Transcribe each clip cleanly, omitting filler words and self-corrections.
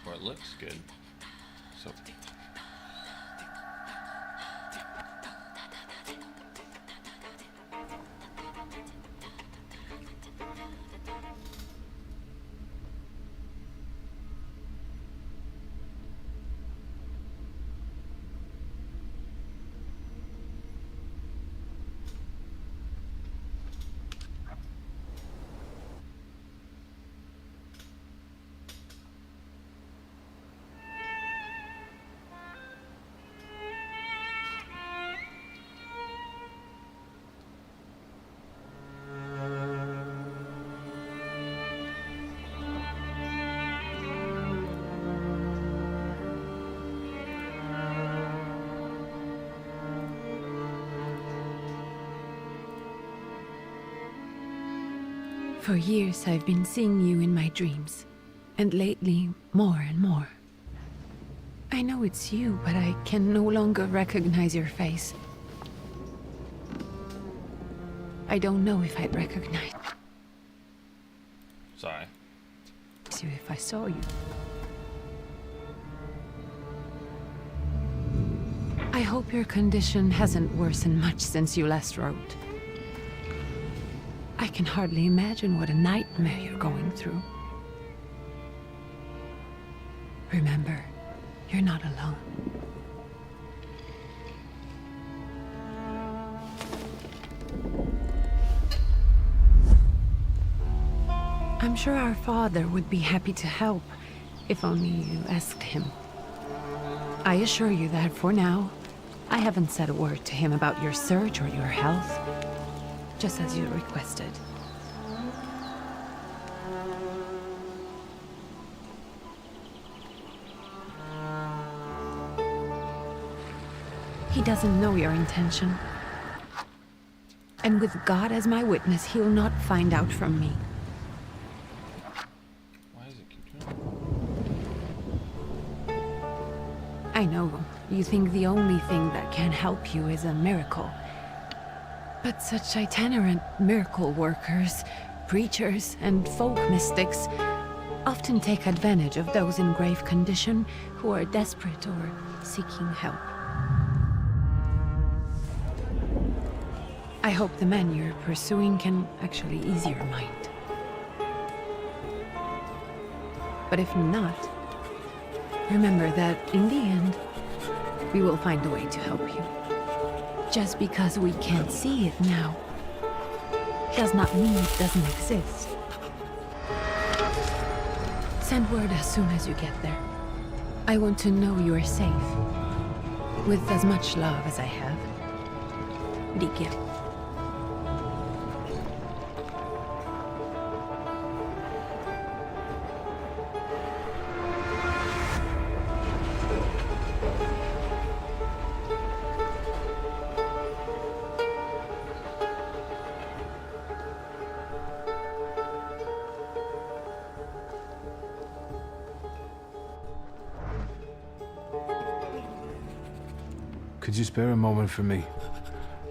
Or it looks good. So For years I've been seeing you in my dreams, and lately more and more. I know it's you, but I can no longer recognize your face. I don't know if I'd recognize sorry. you if I saw you. I hope your condition hasn't worsened much since you last wrote. I can hardly imagine what a nightmare you're going through. Remember, you're not alone. I'm sure our father would be happy to help, if only you asked him. I assure you that for now, I haven't said a word to him about your search or your health, just as you requested. He doesn't know your intention. And with God as my witness, he'll not find out from me. Why does it keep doing I know you think the only thing that can help you is a miracle. But such itinerant miracle workers, preachers, and folk mystics often take advantage of those in grave condition who are desperate or seeking help. I hope the man you're pursuing can actually ease your mind. But if not, remember that in the end, we will find a way to help you. Just because we can't see it now, does not mean it doesn't exist. Send word as soon as you get there. I want to know you are safe. With as much love as I have. Rikya. Could you spare a moment for me?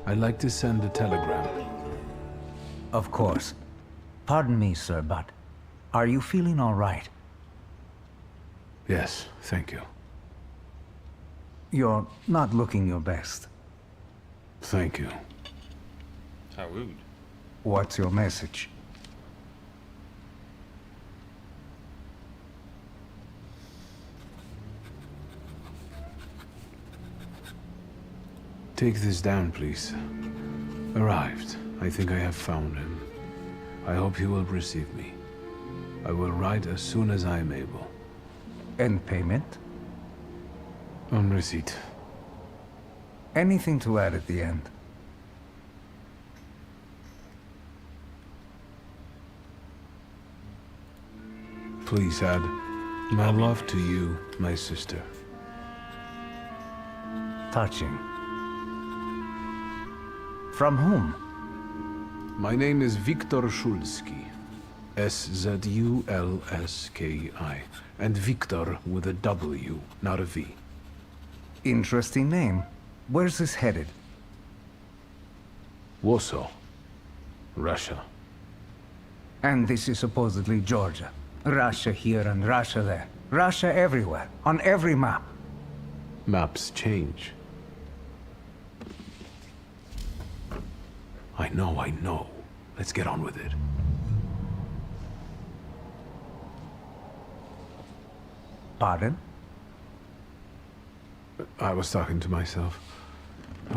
I'd like to send a telegram. Of course. Pardon me, sir, but are you feeling all right? Yes, thank you. You're not looking your best. Thank you. How rude. What's your message? Take this down, please. Arrived. I think I have found him. I hope he will receive me. I will write as soon as I am able. And payment? On receipt. Anything to add at the end? Please add, my love to you, my sister. Touching. From whom? My name is Viktor Szulski. S-Z-U-L-S-K-I. And Viktor with a W, not a V. Interesting name. Where's this headed? Warsaw. Russia. And this is supposedly Georgia. Russia here and Russia there. Russia everywhere, on every map. Maps change. I know. Let's get on with it. Pardon? I was talking to myself.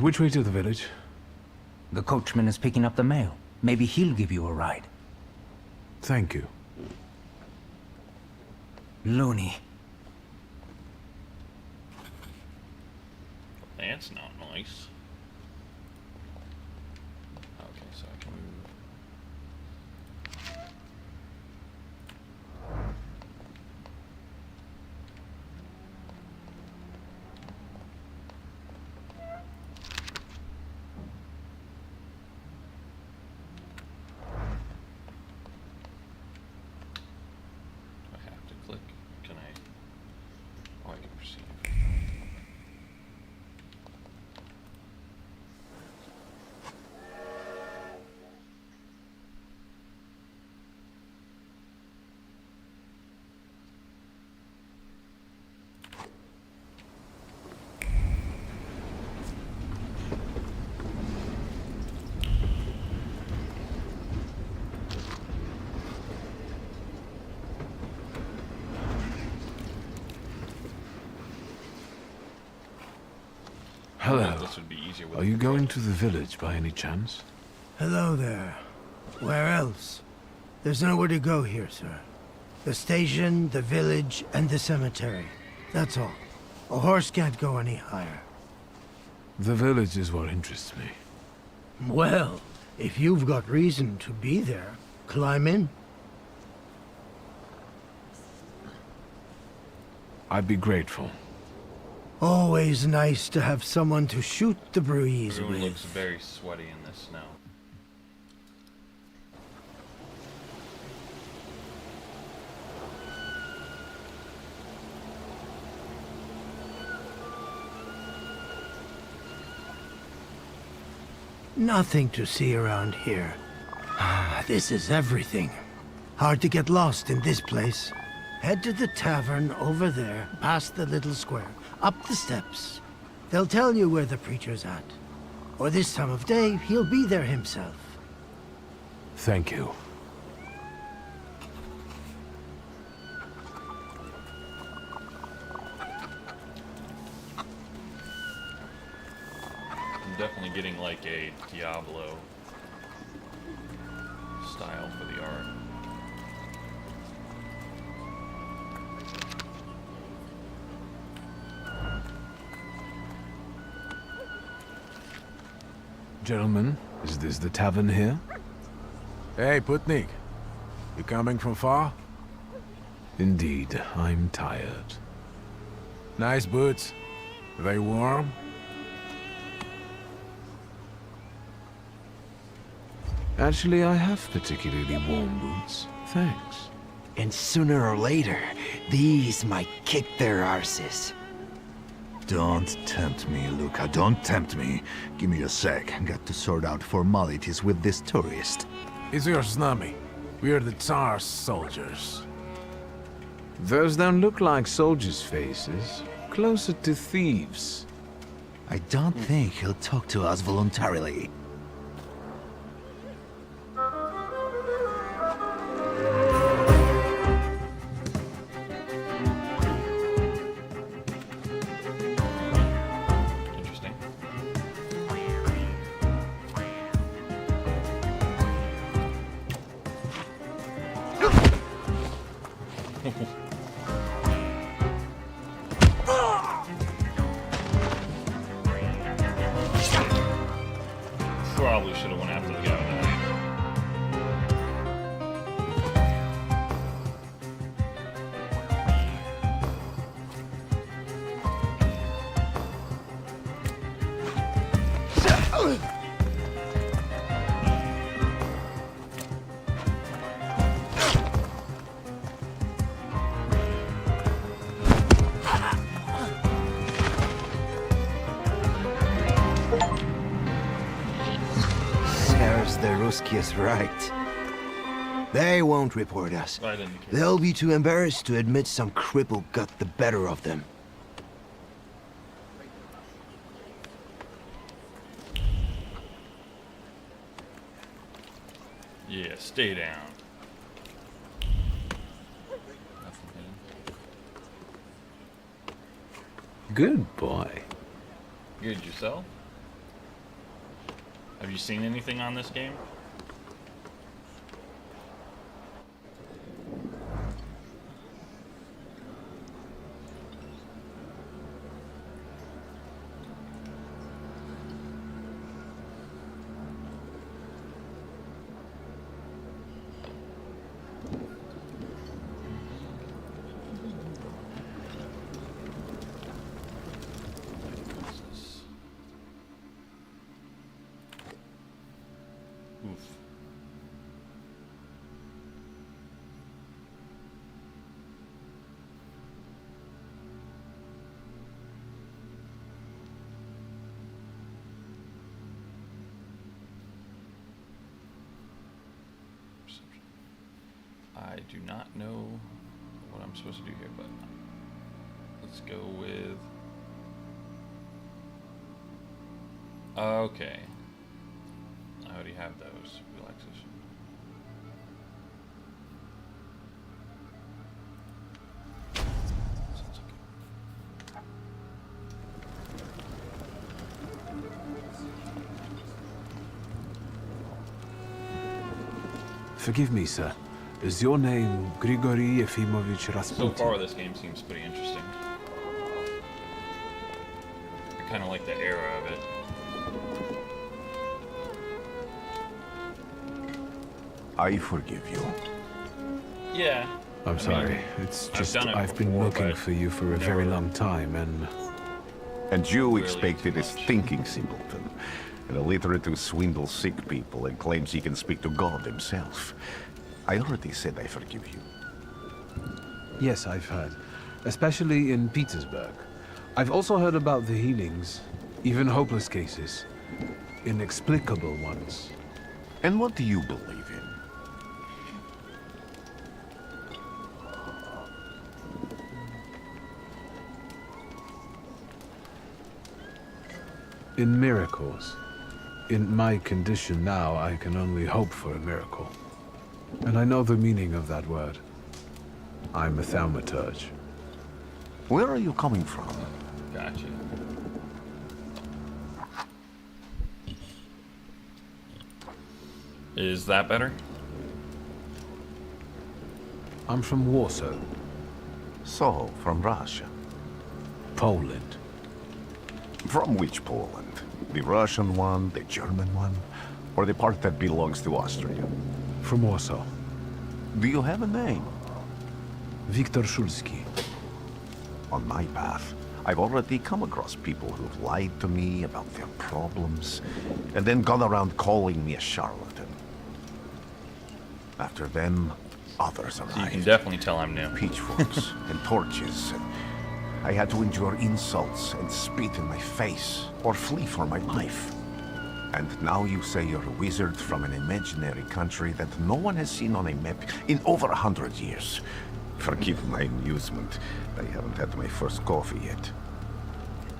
Which way to the village? The coachman is picking up the mail. Maybe he'll give you a ride. Thank you. Loony. That's not nice. Okay, so I can move. Do I have to click? Can I? Oh, I can perceive. Hello. This would be easier with Are you going to the village by any chance? Hello there. Where else? There's nowhere to go here, sir. The station, the village, and the cemetery. That's all. A horse can't go any higher. The village is what interests me. Well, if you've got reason to be there, climb in. I'd be grateful. Always nice to have someone to shoot the breeze Everyone with. looks very sweaty in this snow. Nothing to see around here. This is everything. Hard to get lost in this place. Head to the tavern over there, past the little square, up the steps. They'll tell you where the preacher's at. Or this time of day, he'll be there himself. Thank you. I'm definitely getting like a Diablo style for the art. Gentlemen, is this the tavern here? Hey, Putnik. You coming from far? Indeed, I'm tired. Nice boots. Are they warm? Actually, I have particularly warm boots. Thanks. And sooner or later, these might kick their arses. Don't tempt me, Luca. Don't tempt me. Give me a sec. Got to sort out formalities with this tourist. It's your snummy. We are the Tsar's soldiers. Those don't look like soldiers' faces. Closer to thieves. I don't think he'll talk to us voluntarily. Interesting. Probably should have went after the guy with the knife. Serves the Ruski is right. They won't report us. I didn't care. They'll be too embarrassed to admit some cripple got the better of them. Yeah, stay down. Nothing hidden. Good boy. Good, yourself? Have you seen anything on this game? Oof. I do not know what I'm supposed to do here, but let's go with... Okay. I already have those. Relaxation. Sounds okay. Forgive me, sir. Is your name Grigory Yefimovich Rasputin? So far, this game seems pretty interesting. I kind of like the era of it. I forgive you. Yeah. I'm sorry. It's just done it I've been before, looking but for you for a very never- long time, and And you Really expected too a much. thinking simpleton, an illiterate who swindles sick people and claims he can speak to God himself. I already said I forgive you. yes, I've heard, especially in Petersburg. I've also heard about the healings, even hopeless cases, inexplicable ones. And what do you believe in? In miracles. In my condition now, I can only hope for a miracle. And I know the meaning of that word. I'm a thaumaturge. Where are you coming from? Gotcha. Is that better? I'm from Warsaw, So, from Russia. Poland. From which Poland? The Russian one, the German one, or the part that belongs to Austria? From Warsaw. Do you have a name? Viktor Szulski. On my path, I've already come across people who've lied to me about their problems, and then gone around calling me a charlatan. After them, others So you can arrived. definitely tell I'm new. Pitchforks and torches. And I had to endure insults and spit in my face, or flee for my life. And now you say you're a wizard from an imaginary country that no one has seen on a map in over 100 years. Forgive my amusement. I haven't had my first coffee yet.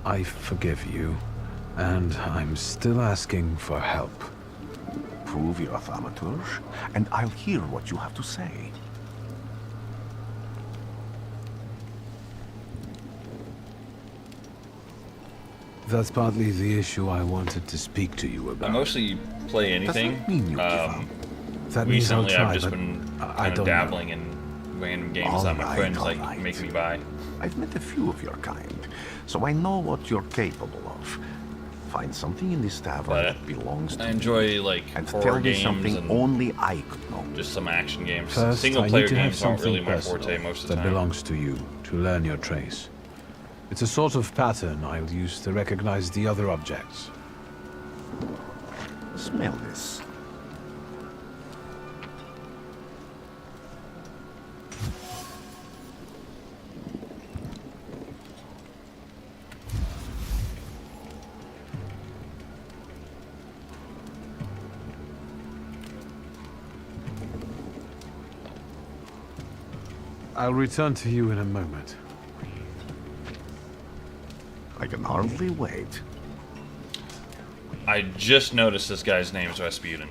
I forgive you, and I'm still asking for help. Prove you're a thaumaturge, and I'll hear what you have to say. That's partly the issue I wanted to speak to you I about. mostly play anything. that mean you give up? That means I'll Recently, try, I've just but been I kind of don't dabbling in random games that my friends like alright. make me buy. I've met a few of your kind, so I know what you're capable of. Find something in this tavern But that belongs to I me, enjoy like and horror tell me games something and only I could know. just some action games. First, Single I player need to have games aren't something really my personal forte most of the that time. belongs to you to learn your trace. It's a sort of pattern I'll use to recognize the other objects. Smell this. I'll return to you in a moment. I can hardly wait. I just noticed this guy's name is Rasputin.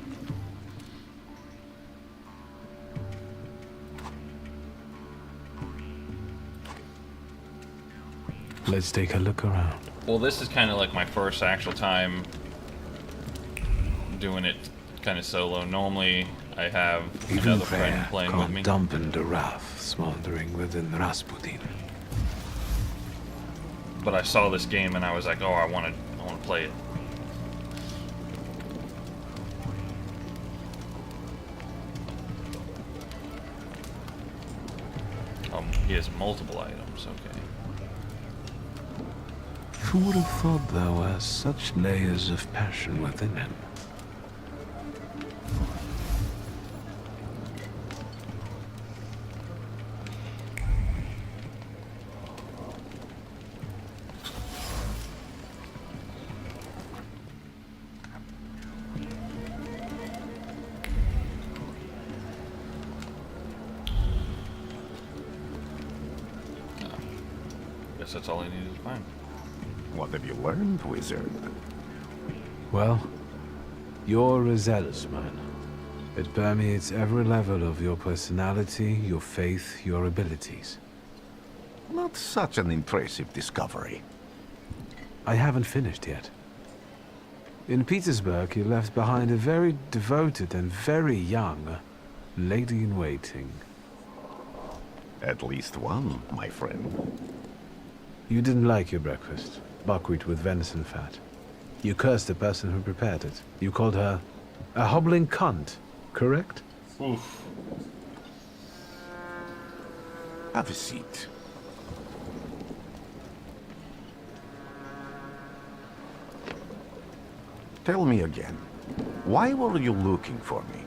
Let's take a look around. Well, this is kind of like my first actual time doing it kind of solo. Normally, I have another friend playing with me. Dampen the wrath smoldering within Rasputin. But I saw this game and I was like, oh, I want to play it. He has multiple items. Okay. Who would have thought there were such layers of passion within him? Guess that's all I needed to find. What have you learned, wizard? Well, you're a zealous man. It permeates every level of your personality, your faith, your abilities. Not such an impressive discovery. I haven't finished yet. In Petersburg, you left behind a very devoted and very young lady-in-waiting. At least one, my friend. You didn't like your breakfast, buckwheat with venison fat. You cursed the person who prepared it. You called her a hobbling cunt, correct? Oof. Have a seat. Tell me again, why were you looking for me?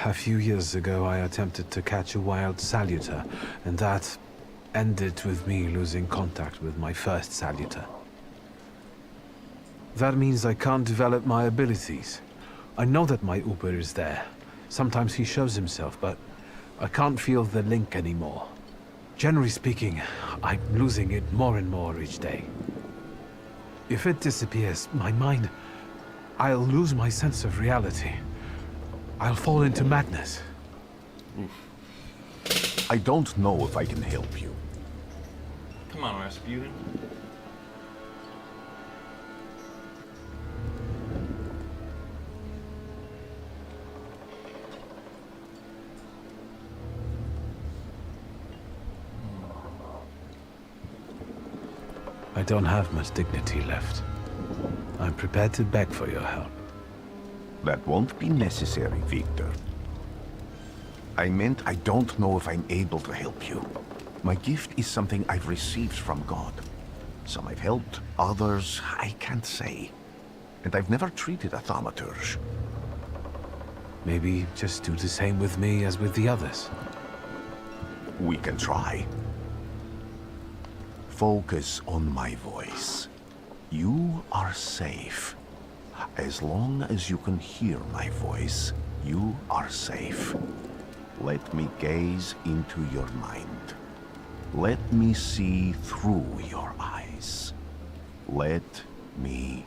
A few years ago, I attempted to catch a wild saluter, and that ended with me losing contact with my first saluter. That means I can't develop my abilities. I know that my Uber is there. Sometimes he shows himself, but I can't feel the link anymore. Generally speaking, I'm losing it more and more each day. If it disappears, my mind... I'll lose my sense of reality. I'll fall into madness. I don't know if I can help you. Come on, Rasputin. I don't have much dignity left. I'm prepared to beg for your help. That won't be necessary, Victor. I meant I don't know if I'm able to help you. My gift is something I've received from God. Some I've helped, others I can't say. And I've never treated a thaumaturge. Maybe just do the same with me as with the others. We can try. Focus on my voice. You are safe. As long as you can hear my voice, you are safe. Let me gaze into your mind. Let me see through your eyes. Let me...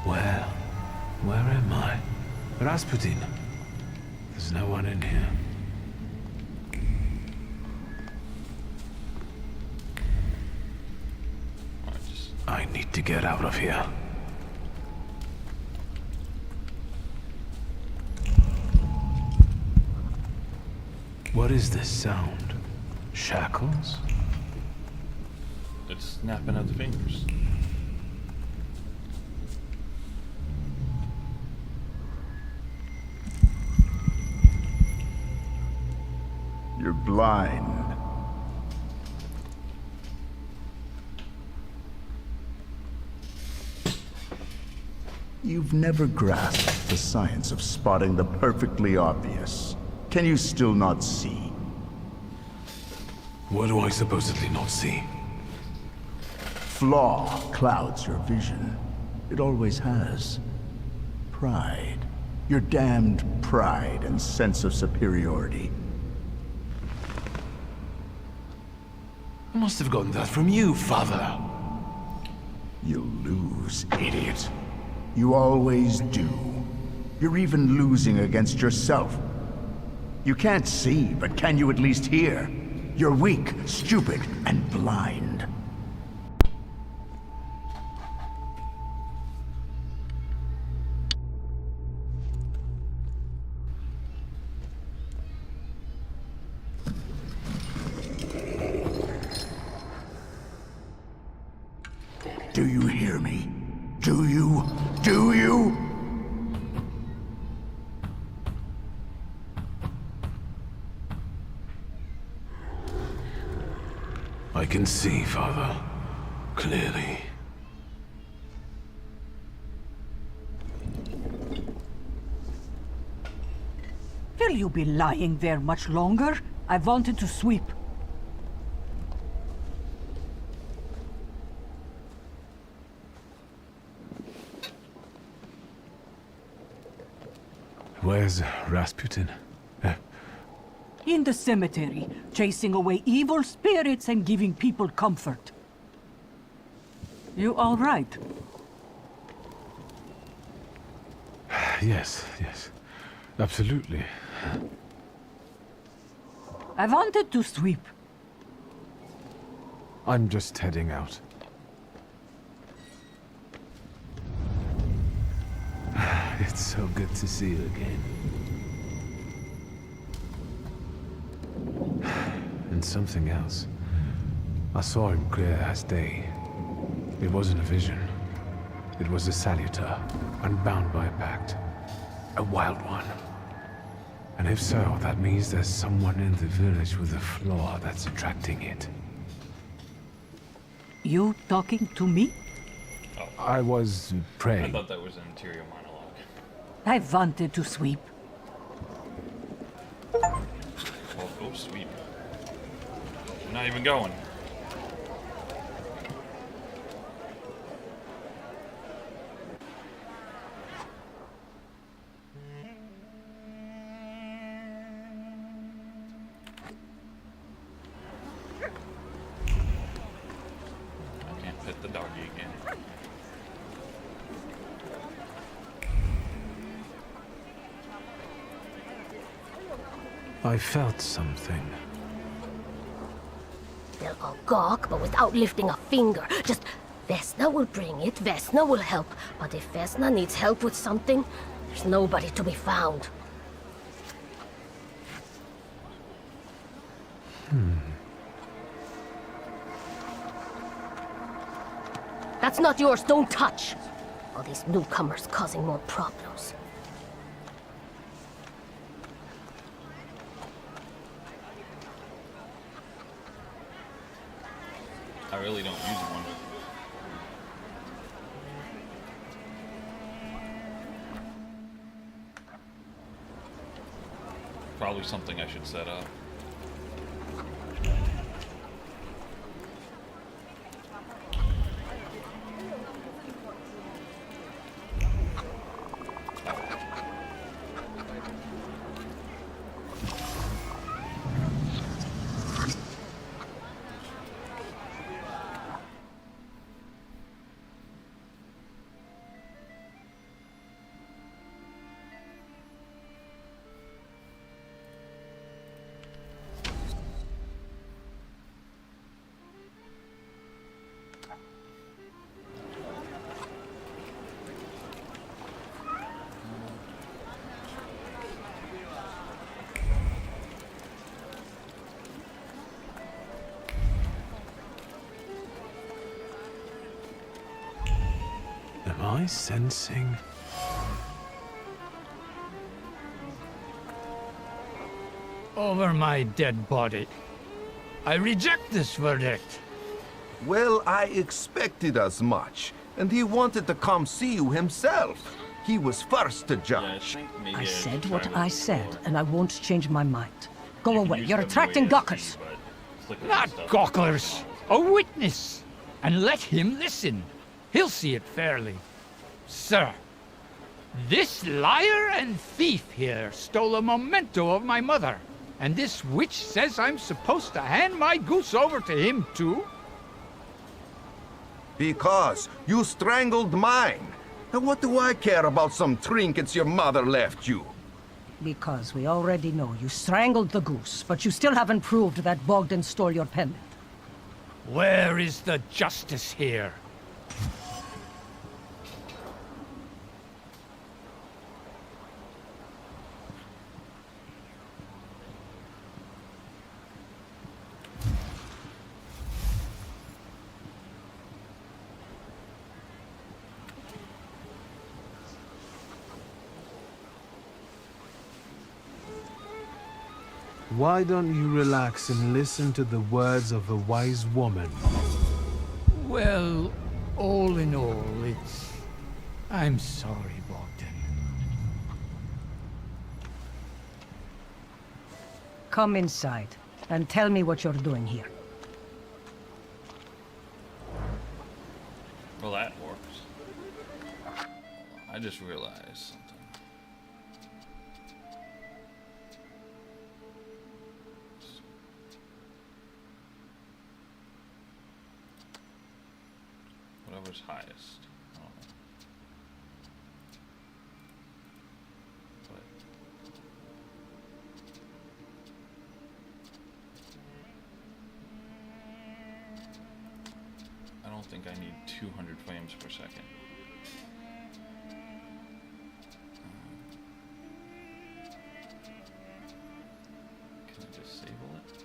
Where am I? Rasputin. There's no one in here. I need to get out of here. What is this sound? Shackles? It's snapping at the fingers. You're blind. You've never grasped the science of spotting the perfectly obvious. Can you still not see? What do I supposedly not see? Flaw clouds your vision. It always has. Pride. Your damned pride and sense of superiority. I must have gotten that from you, Father. You'll lose, idiot. You always do. You're even losing against yourself. You can't see, but can you at least hear? You're weak, stupid, and blind. Do you hear me? Do you? Do you? I can see, Father. Clearly. Will you be lying there much longer? I wanted to sweep. Where's Rasputin? In the cemetery, chasing away evil spirits and giving people comfort. You all right? Yes, yes. Absolutely. I wanted to sweep. I'm just heading out. It's so good to see you again. And something else. I saw him clear as day. It wasn't a vision. It was a saluter, unbound by a pact. A wild one. And if so, that means there's someone in the village with a flaw that's attracting it. You talking to me? I was I praying. thought that was an interior monologue. I wanted to sweep. Well, go sweep. We're not even going. I can't pet the doggy again. I felt something. They'll all gawk, but without lifting a finger. Just, Vesna will bring it, Vesna will help. But if Vesna needs help with something, there's nobody to be found. That's not yours, don't touch! All these newcomers causing more problems. I really don't use one. Probably something I should set up. Am I sensing? Over my dead body. I reject this verdict. Well, I expected as much, and he wanted to come see you himself. He was first to Yeah, I judge. think maybe I should said try what with I the said, floor. and I won't change my mind. Go You can away, use you're attracting WASD, gawkers. but flickering Not stuff. gawkers, a witness. And let him listen. He'll see it fairly. Sir, this liar and thief here stole a memento of my mother. And this witch says I'm supposed to hand my goose over to him too? Because you strangled mine. And what do I care about some trinkets your mother left you? Because we already know you strangled the goose, but you still haven't proved that Bogdan stole your pendant. Where is the justice here? Why don't you relax and listen to the words of a wise woman? Well, all in all, it's... I'm sorry, Bogdan. Come inside, and tell me what you're doing here. Well, that works. I just realized something. Whatever's highest. I don't know. But I don't think I need 200 frames per second. Can I disable it?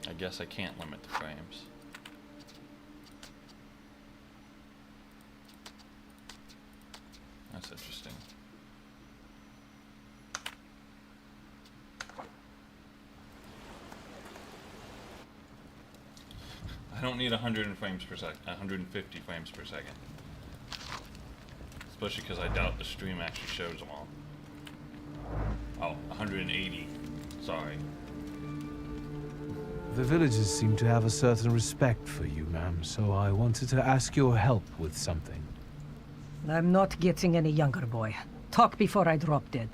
I guess I can't limit the frames. That's interesting. I don't need 100 frames per second, 150 frames per second. Especially because I doubt the stream actually shows them all. Oh, 180. Sorry. The villagers seem to have a certain respect for you, ma'am, so I wanted to ask your help with something. I'm not getting any younger, boy. Talk before I drop dead.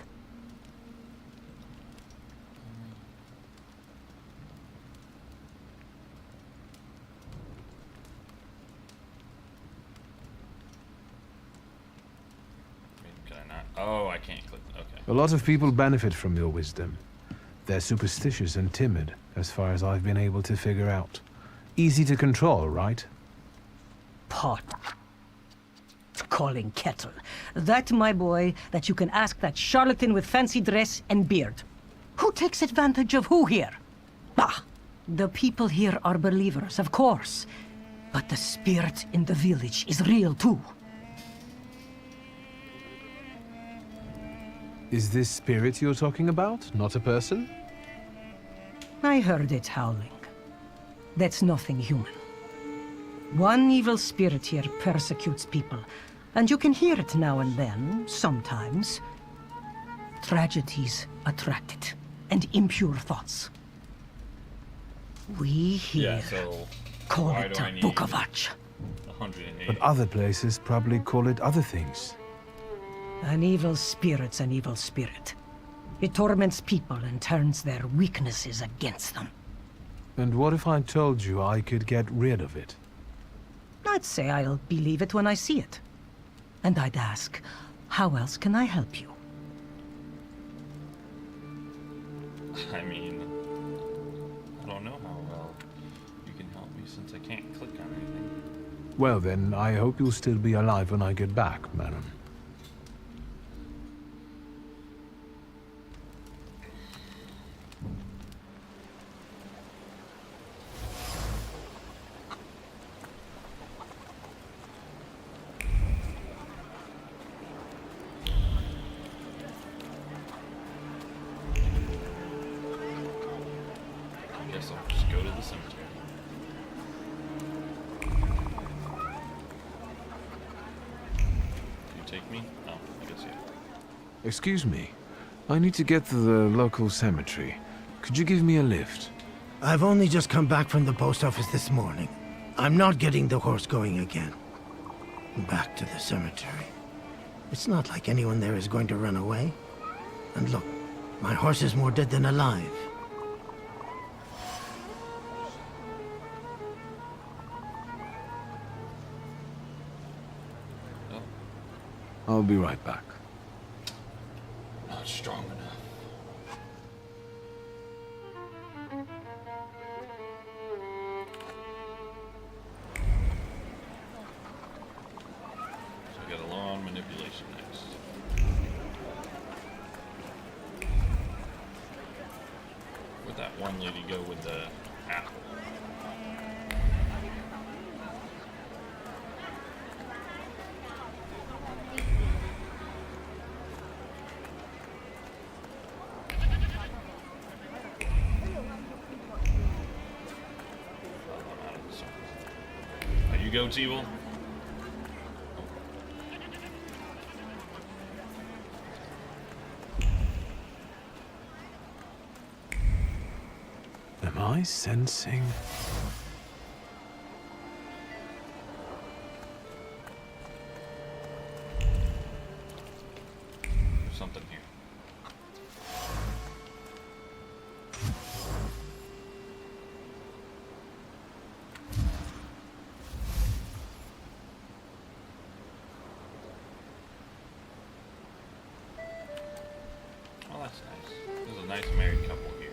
Can I not? Oh, I can't click. Okay. A lot of people benefit from your wisdom. They're superstitious and timid, as far as I've been able to figure out. Easy to control, right? Pot. Calling kettle. That, my boy, that you can ask that charlatan with fancy dress and beard. Who takes advantage of who here? Bah! The people here are believers, of course. But the spirit in the village is real, too. Is this spirit you're talking about, not a person? I heard it howling. That's nothing human. One evil spirit here persecutes people, and you can hear it now and then, sometimes. Tragedies attract it, and impure thoughts. We here call why it do I a need Bukovac. 180. But other places probably call it other things. An evil spirit's an evil spirit. It torments people and turns their weaknesses against them. And what if I told you I could get rid of it? I'd say I'll believe it when I see it. And I'd ask, how else can I help you? I mean, I don't know how well you can help me since I can't click on anything. Well then, I hope you'll still be alive when I get back, madam. guess I'll just go to the cemetery. Can you take me? No, I guess yeah. Excuse me. I need to get to the local cemetery. Could you give me a lift? I've only just come back from the post office this morning. I'm not getting the horse going again. Back to the cemetery. It's not like anyone there is going to run away. And look, my horse is more dead than alive. Oh, I'll be right back. not strong enough. So I got a lawn manipulation next. Where'd that one lady go with the apple? I'm out of the circle. Are you goats evil? Am I sensing? There's something here. Oh, that's nice. There's a nice married couple here.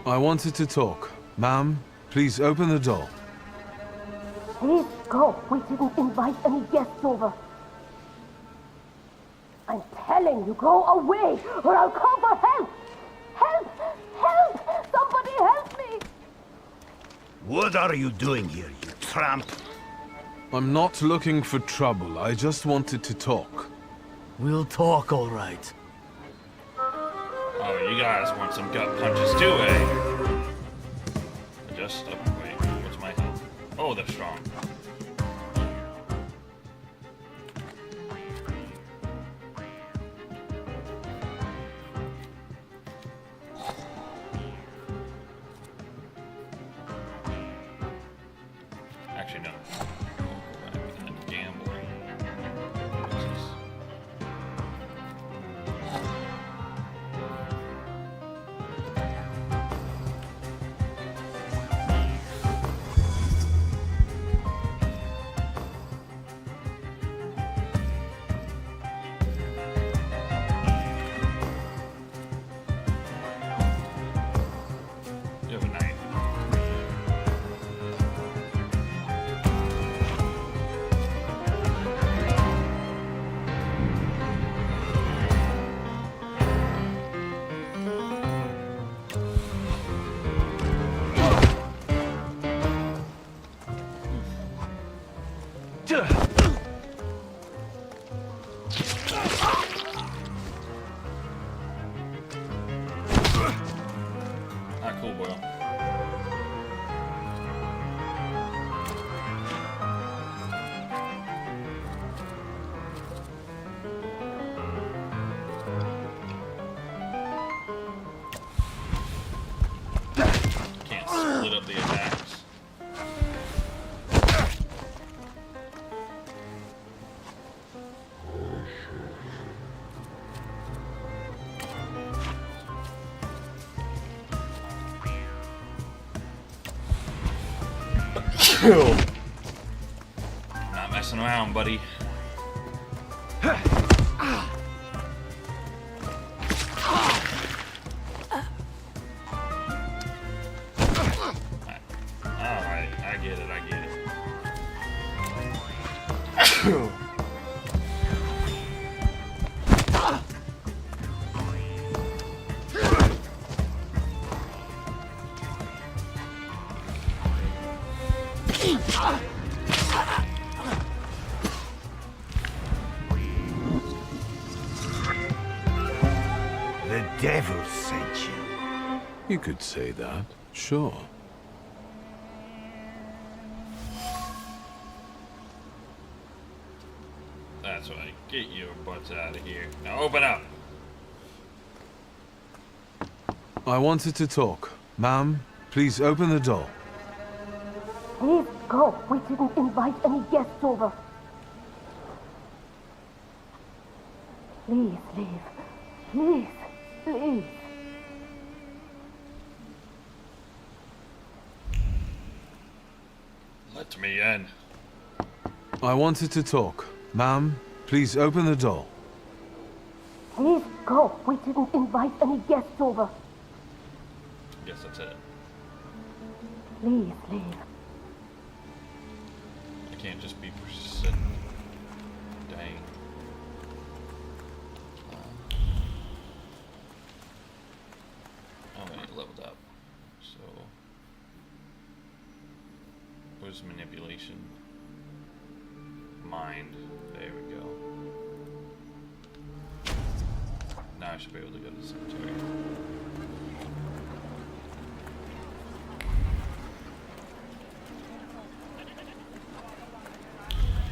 I wanted to talk. Ma'am, please open the door. Please go. We didn't invite any guests over. I'm telling you, go away, or I'll call for help. Help! Help! Somebody help me! What are you doing here, you tramp? I'm not looking for trouble. I just wanted to talk. We'll talk, all right. Oh, you guys want some gut punches too, eh? Just up. Wait, what's my health? Oh, they're strong. Actually, no. Go back and gamble. What's this? You have a knife. Ah, cool, boy. Can't split up the attacks. Not messing around, buddy. Alright, I get it, I get it. devil sent you. You could say that, sure. That's right. Get your butts out of here. Now open up. I wanted to talk. Ma'am, please open the door. Please go. We didn't invite any guests over. Please leave. Please, please. Let me in. I wanted to talk. Ma'am, please open the door. Please go. We didn't invite any guests over. Guess that's it. Please leave. I can't just be persistent. Dang. Oh, wait, leveled up. So, where's manipulation? Mind. There we go. Now I should be able to go to the cemetery.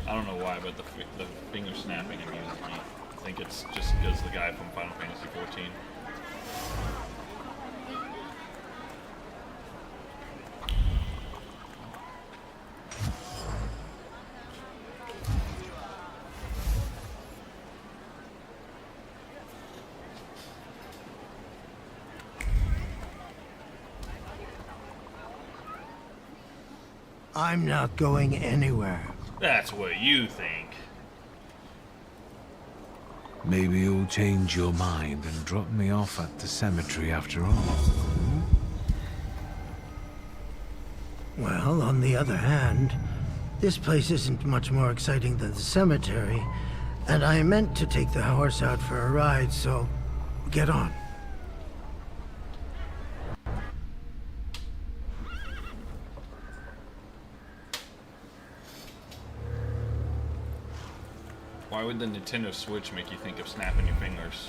I don't know why, but the finger snapping amuses me. I think it's just because the guy from Final Fantasy XIV. I'm not going anywhere. That's what you think. Maybe you'll change your mind and drop me off at the cemetery after all. Well, on the other hand, this place isn't much more exciting than the cemetery, and I meant to take the horse out for a ride, so get on. Why would the Nintendo Switch make you think of snapping your fingers?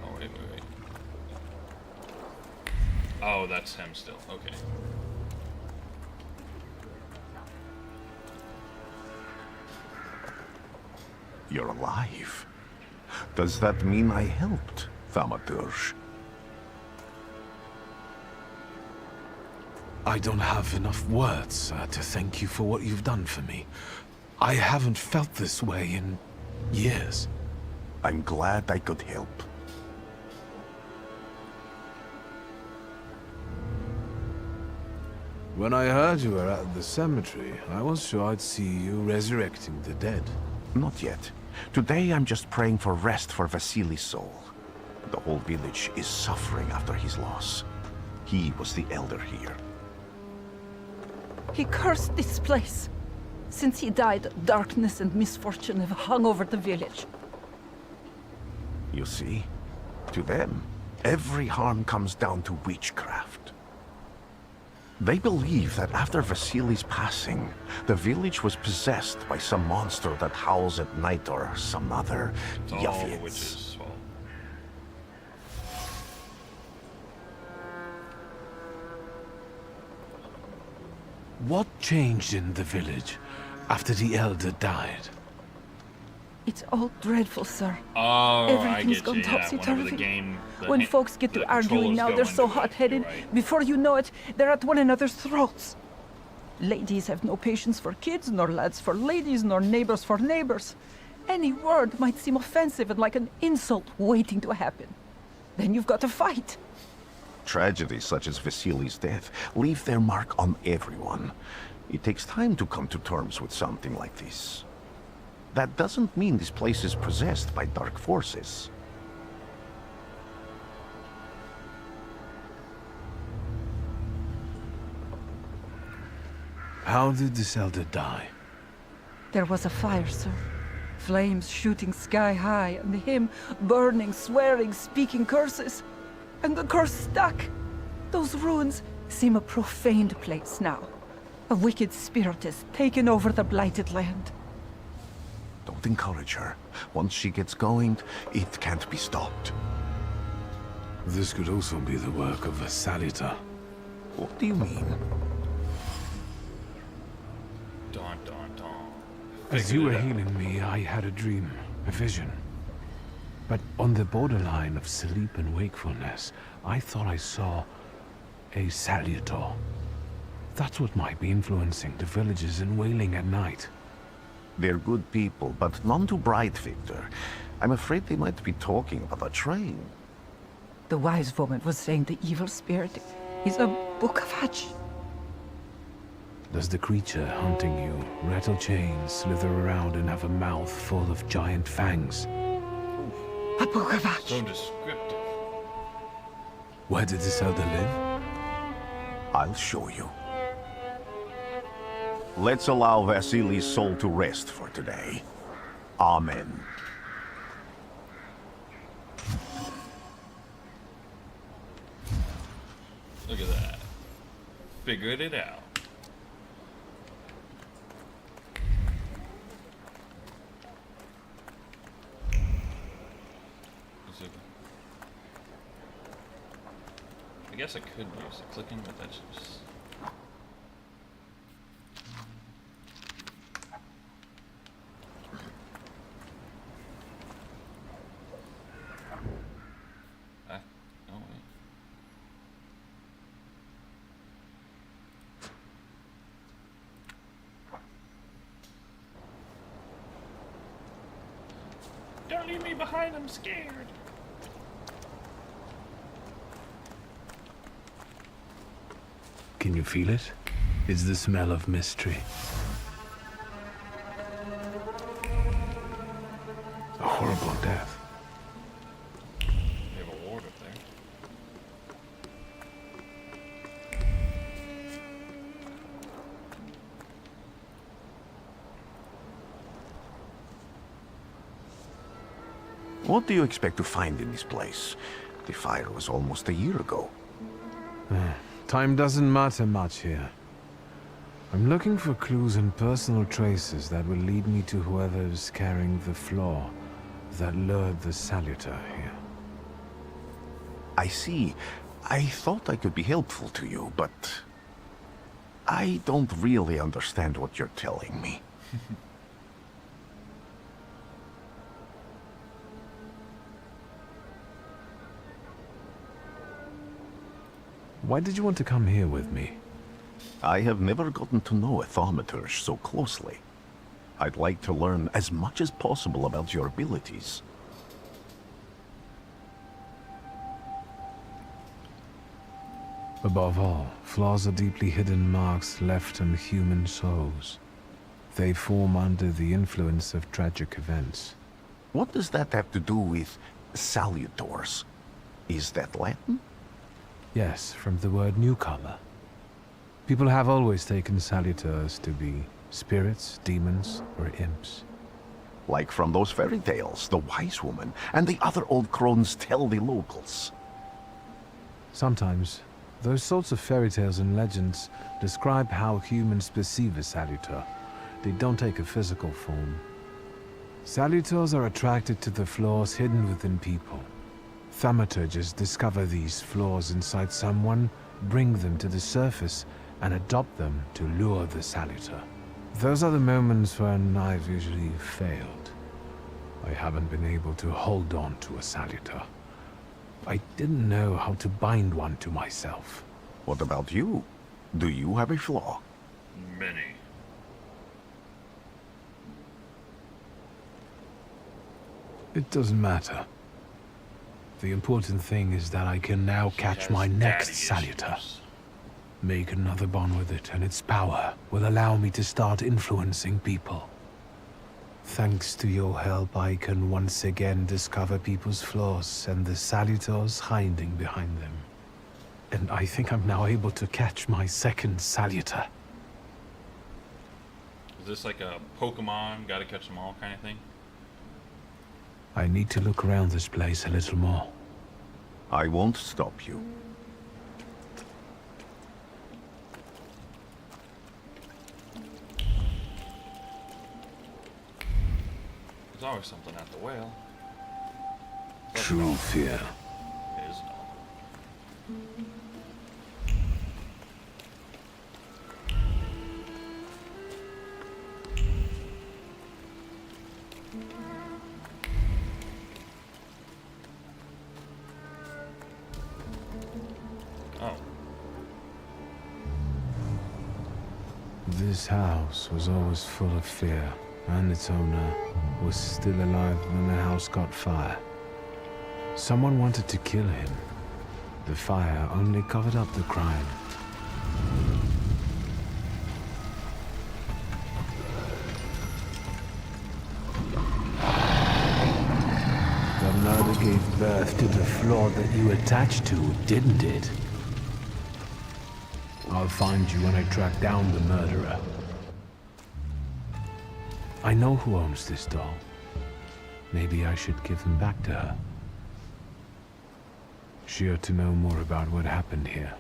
Oh, wait. Oh, that's him still. Okay. You're alive. Does that mean I helped, Thaumaturge? I don't have enough words to thank you for what you've done for me. I haven't felt this way in years. I'm glad I could help. When I heard you were at the cemetery, I was sure I'd see you resurrecting the dead. Not yet. Today I'm just praying for rest for Vasily's soul. The whole village is suffering after his loss. He was the elder here. He cursed this place. Since he died, darkness and misfortune have hung over the village. You see? To them, every harm comes down to witchcraft. They believe that after Vasily's passing, the village was possessed by some monster that howls at night or some other Yafits. What changed in the village after the elder died? It's all dreadful, sir. Oh, Everything's I gone get you. Yeah, topsy-turvy. When folks get to arguing now, they're so into it. hot-headed. You're right. Before you know it, they're at one another's throats. Ladies have no patience for kids, nor lads for ladies, nor neighbors for neighbors. Any word might seem offensive and like an insult waiting to happen. Then you've got to fight. Tragedies such as Vasily's death leave their mark on everyone. It takes time to come to terms with something like this. That doesn't mean this place is possessed by dark forces. How did this elder die? There was a fire, sir. Flames shooting sky high, and him burning, swearing, speaking curses. And the curse stuck. Those ruins seem a profaned place now. A wicked spirit has taken over the blighted land. Don't encourage her. Once she gets going, it can't be stopped. This could also be the work of a Salutator. What do you mean? Dun dun dun. As you were Figured it out. healing me, I had a dream, a vision. But on the borderline of sleep and wakefulness, I thought I saw a Salutator. That's what might be influencing the villagers in Wailing at night. They're good people, but none too bright, Victor. I'm afraid they might be talking about a train. The wise woman was saying the evil spirit is a book of hatch. Does the creature hunting you rattle chains, slither around, and have a mouth full of giant fangs? A book of hatch. So descriptive. Where did this elder live? I'll show you. Let's allow Vasily's soul to rest for today. Amen. Look at that. Figured it out. Is it... I guess I could use the clicking, but that's just... Ah, no way. Don't leave me behind, I'm scared. Can you feel it? It's the smell of mystery. A horrible death. They have a ward up there. What do you expect to find in this place? The fire was almost a year ago. Time doesn't matter much here. I'm looking for clues and personal traces that will lead me to whoever's carrying the flaw that lured the Salutator here. I see. I thought I could be helpful to you, but... I don't really understand what you're telling me. Why did you want to come here with me? I have never gotten to know a thaumaturge so closely. I'd like to learn as much as possible about your abilities. Above all, flaws are deeply hidden marks left on human souls. They form under the influence of tragic events. What does that have to do with salutors? Is that Latin? Yes, from the word newcomer. People have always taken Salutors to be spirits, demons, or imps. Like from those fairy tales, the wise woman and the other old crones tell the locals. Sometimes, those sorts of fairy tales and legends describe how humans perceive a Salutor. They don't take a physical form. Salutors are attracted to the flaws hidden within people. Thaumaturges discover these flaws inside someone, bring them to the surface, and adopt them to lure the Salutor. Those are the moments when I've usually failed. I haven't been able to hold on to a Salutor. I didn't know how to bind one to myself. What about you? Do you have a flaw? Many. It doesn't matter. The important thing is that I can now catch my next Salutor. Make another bond with it, and its power will allow me to start influencing people. Thanks to your help, I can once again discover people's flaws and the Salutors hiding behind them. And I think I'm now able to catch my second Salutor. Is this like a Pokemon, gotta catch them all kind of thing? I need to look around this place a little more. I won't stop you. always something at the whale. True fear. Is no. Oh. This house was always full of fear, and its owner was still alive when the house caught fire. Someone wanted to kill him. The fire only covered up the crime. The murder gave birth to the flaw that you attached to, didn't it? I'll find you when I track down the murderer. I know who owns this doll. Maybe I should give him back to her. She ought to know more about what happened here.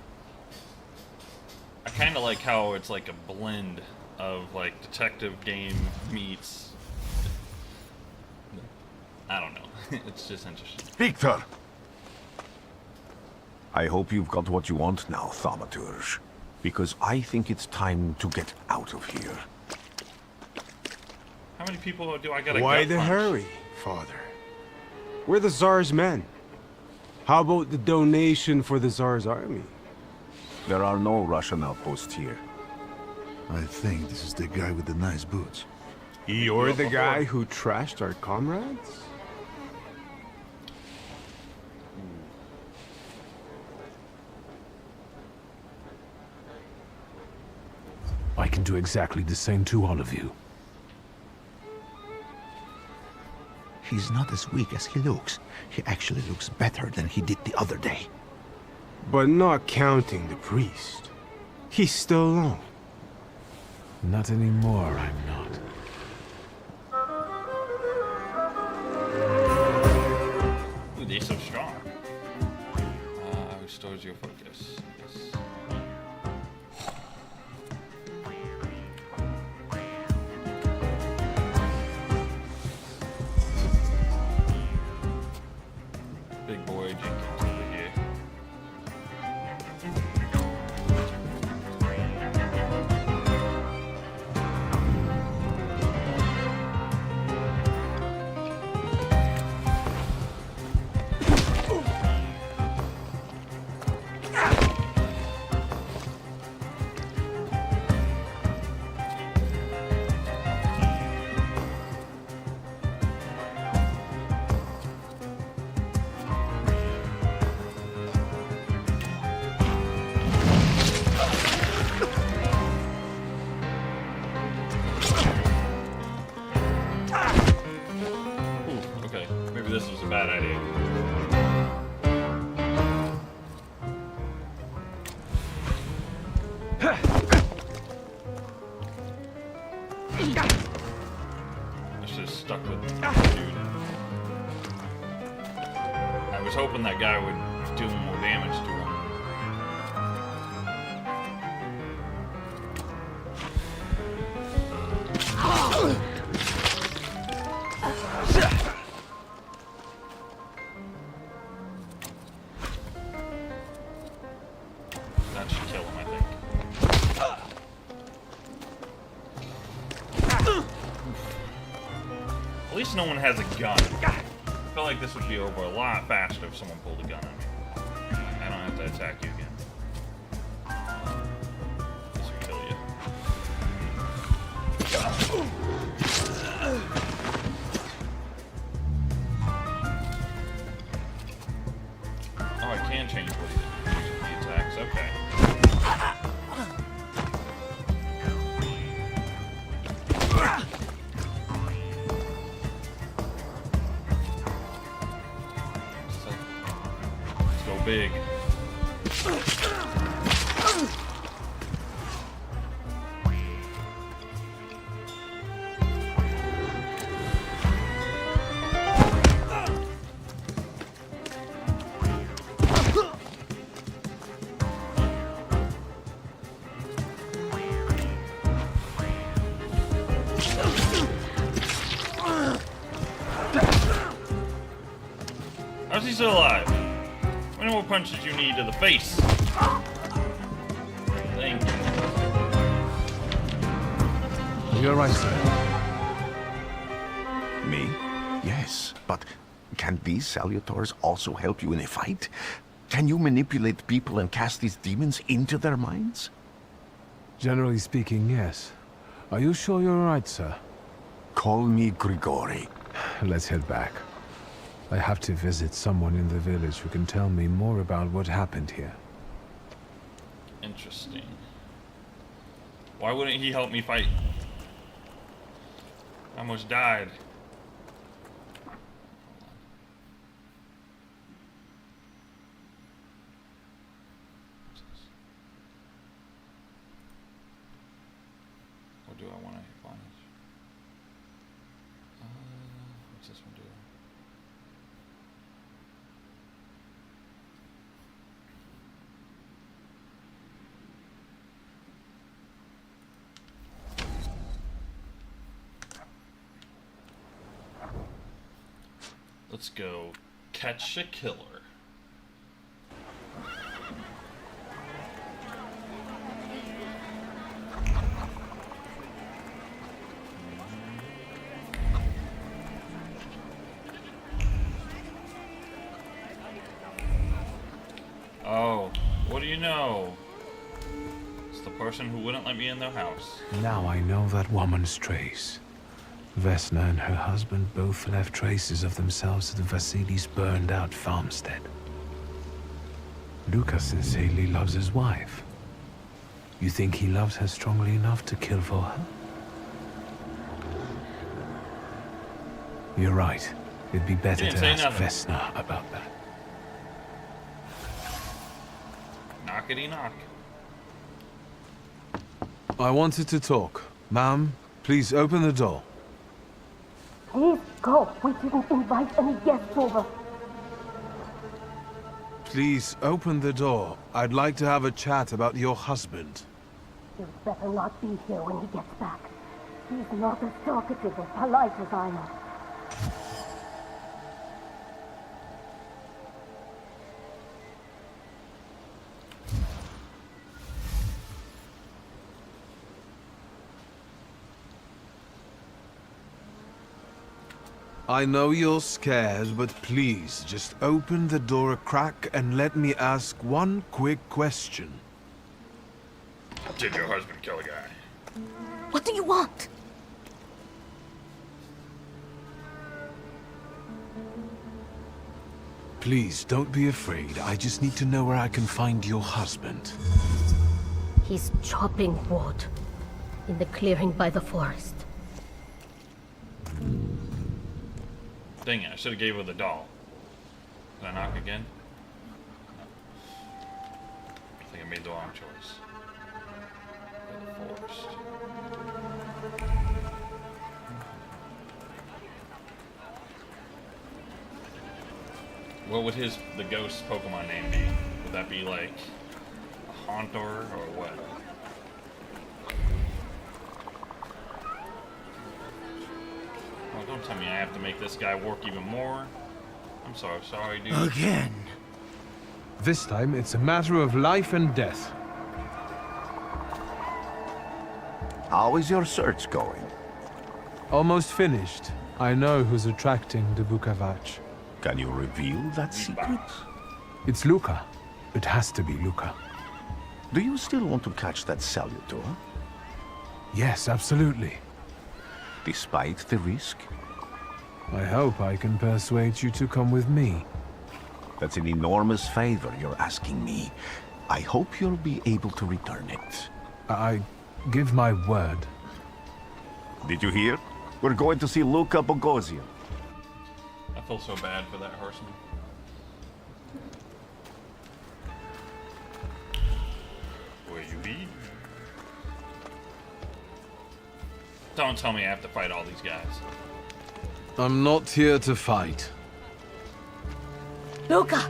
I kind of like how it's like a blend of like detective game meets. I don't know. It's just interesting. Victor! I hope you've got what you want now, Thaumaturge. Because I think it's time to get out of here. How many people do I gotta Why gut the punch? hurry, Father? We're the Tsar's men. How about the donation for the Tsar's army? There are no Russian outposts here. I think this is the guy with the nice boots. You're the guy who trashed our comrades? I can do exactly the same to all of you. He's not as weak as he looks. He actually looks better than he did the other day. But not counting the priest. He's still alone. Not anymore, I'm not. Ooh, they're so strong. Restores your focus. Yes. Big boy Jenkins over here. Okay, maybe this was a bad idea. I should have stuck with the dude. I was hoping that guy would do more damage to him. That should kill him, I think. At least no one has a gun. I feel like this would be over a lot faster if someone pulled a gun on me. I don't have to attack you again. This will kill you. Oh, I can change what he attacks. Okay. Let's go big. How's he still alive? How many more punches you need to the face? Thank you. You're right, sir. Me? Yes, but can these salutors also help you in a fight? Can you manipulate people and cast these demons into their minds? Generally speaking, yes. Are you sure you're right, sir? Call me Grigori. Let's head back. I have to visit someone in the village who can tell me more about what happened here. Interesting. Why wouldn't he help me fight? I almost died. What do I want to find? What's this one do? Let's go catch a killer. Oh, what do you know? It's the person who wouldn't let me in their house. Now I know that woman's trace. Vesna and her husband both left traces of themselves at Vasily's burned-out farmstead. Luca sincerely loves his wife. You think he loves her strongly enough to kill for her? You're right. It'd be better to ask Vesna about that. Knockety knock. I wanted to talk. Ma'am, please open the door. Please go. We didn't invite any guests over. Please open the door. I'd like to have a chat about your husband. You'd better not be here when he gets back. He's not as talkative or polite as I am. I know you're scared, but please, just open the door a crack and let me ask one quick question. Did your husband kill a guy? What do you want? Please, don't be afraid. I just need to know where I can find your husband. He's chopping wood in the clearing by the forest. Dang it, I should have gave her the doll. Did I knock again? No. I think I made the wrong choice. By the forest. What would the ghost Pokemon name be? Would that be like a Haunter or what? Oh, don't tell me I have to make this guy work even more. I'm so sorry, dude. Again. This time, it's a matter of life and death. How is your search going? Almost finished. I know who's attracting the Bukavach. Can you reveal that secret? It's Luca. It has to be Luca. Do you still want to catch that Salutor? Yes, absolutely. Despite the risk? I hope I can persuade you to come with me. That's an enormous favor you're asking me. I hope you'll be able to return it. I give my word. Did you hear? We're going to see Luca Bogosian. I feel so bad for that horseman. Where you be? Don't tell me I have to fight all these guys. I'm not here to fight. Luca!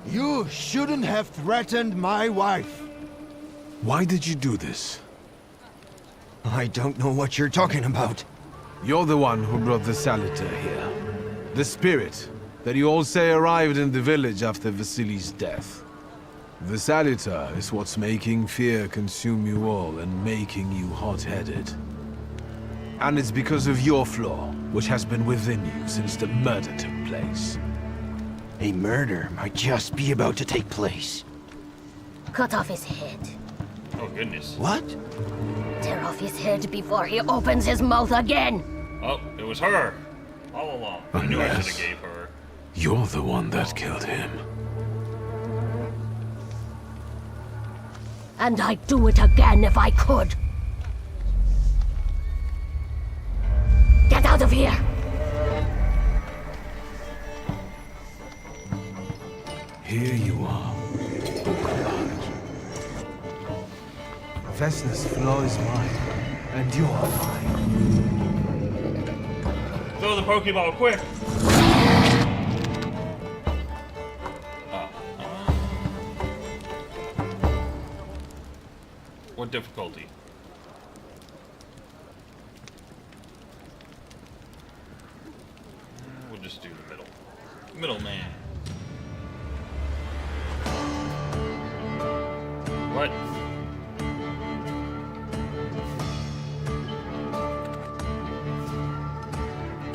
You shouldn't have threatened my wife. Why did you do this? I don't know what you're talking about. You're the one who brought the Saliter here. The spirit that you all say arrived in the village after Vasily's death. The Saliter is what's making fear consume you all and making you hot-headed. And it's because of your flaw, which has been within you since the murder took place. A murder might just be about to take place. Cut off his head. Oh, goodness. What? Tear off his head before he opens his mouth again. Oh, it was her. All along. I knew I should have gave her. You're the one that killed him. And I'd do it again if I could. Get out of here! Here you are, Vesna's flaw is mine, and you're mine. Throw the Pokeball, quick! What difficulty? We'll just do the middle. Middleman. What?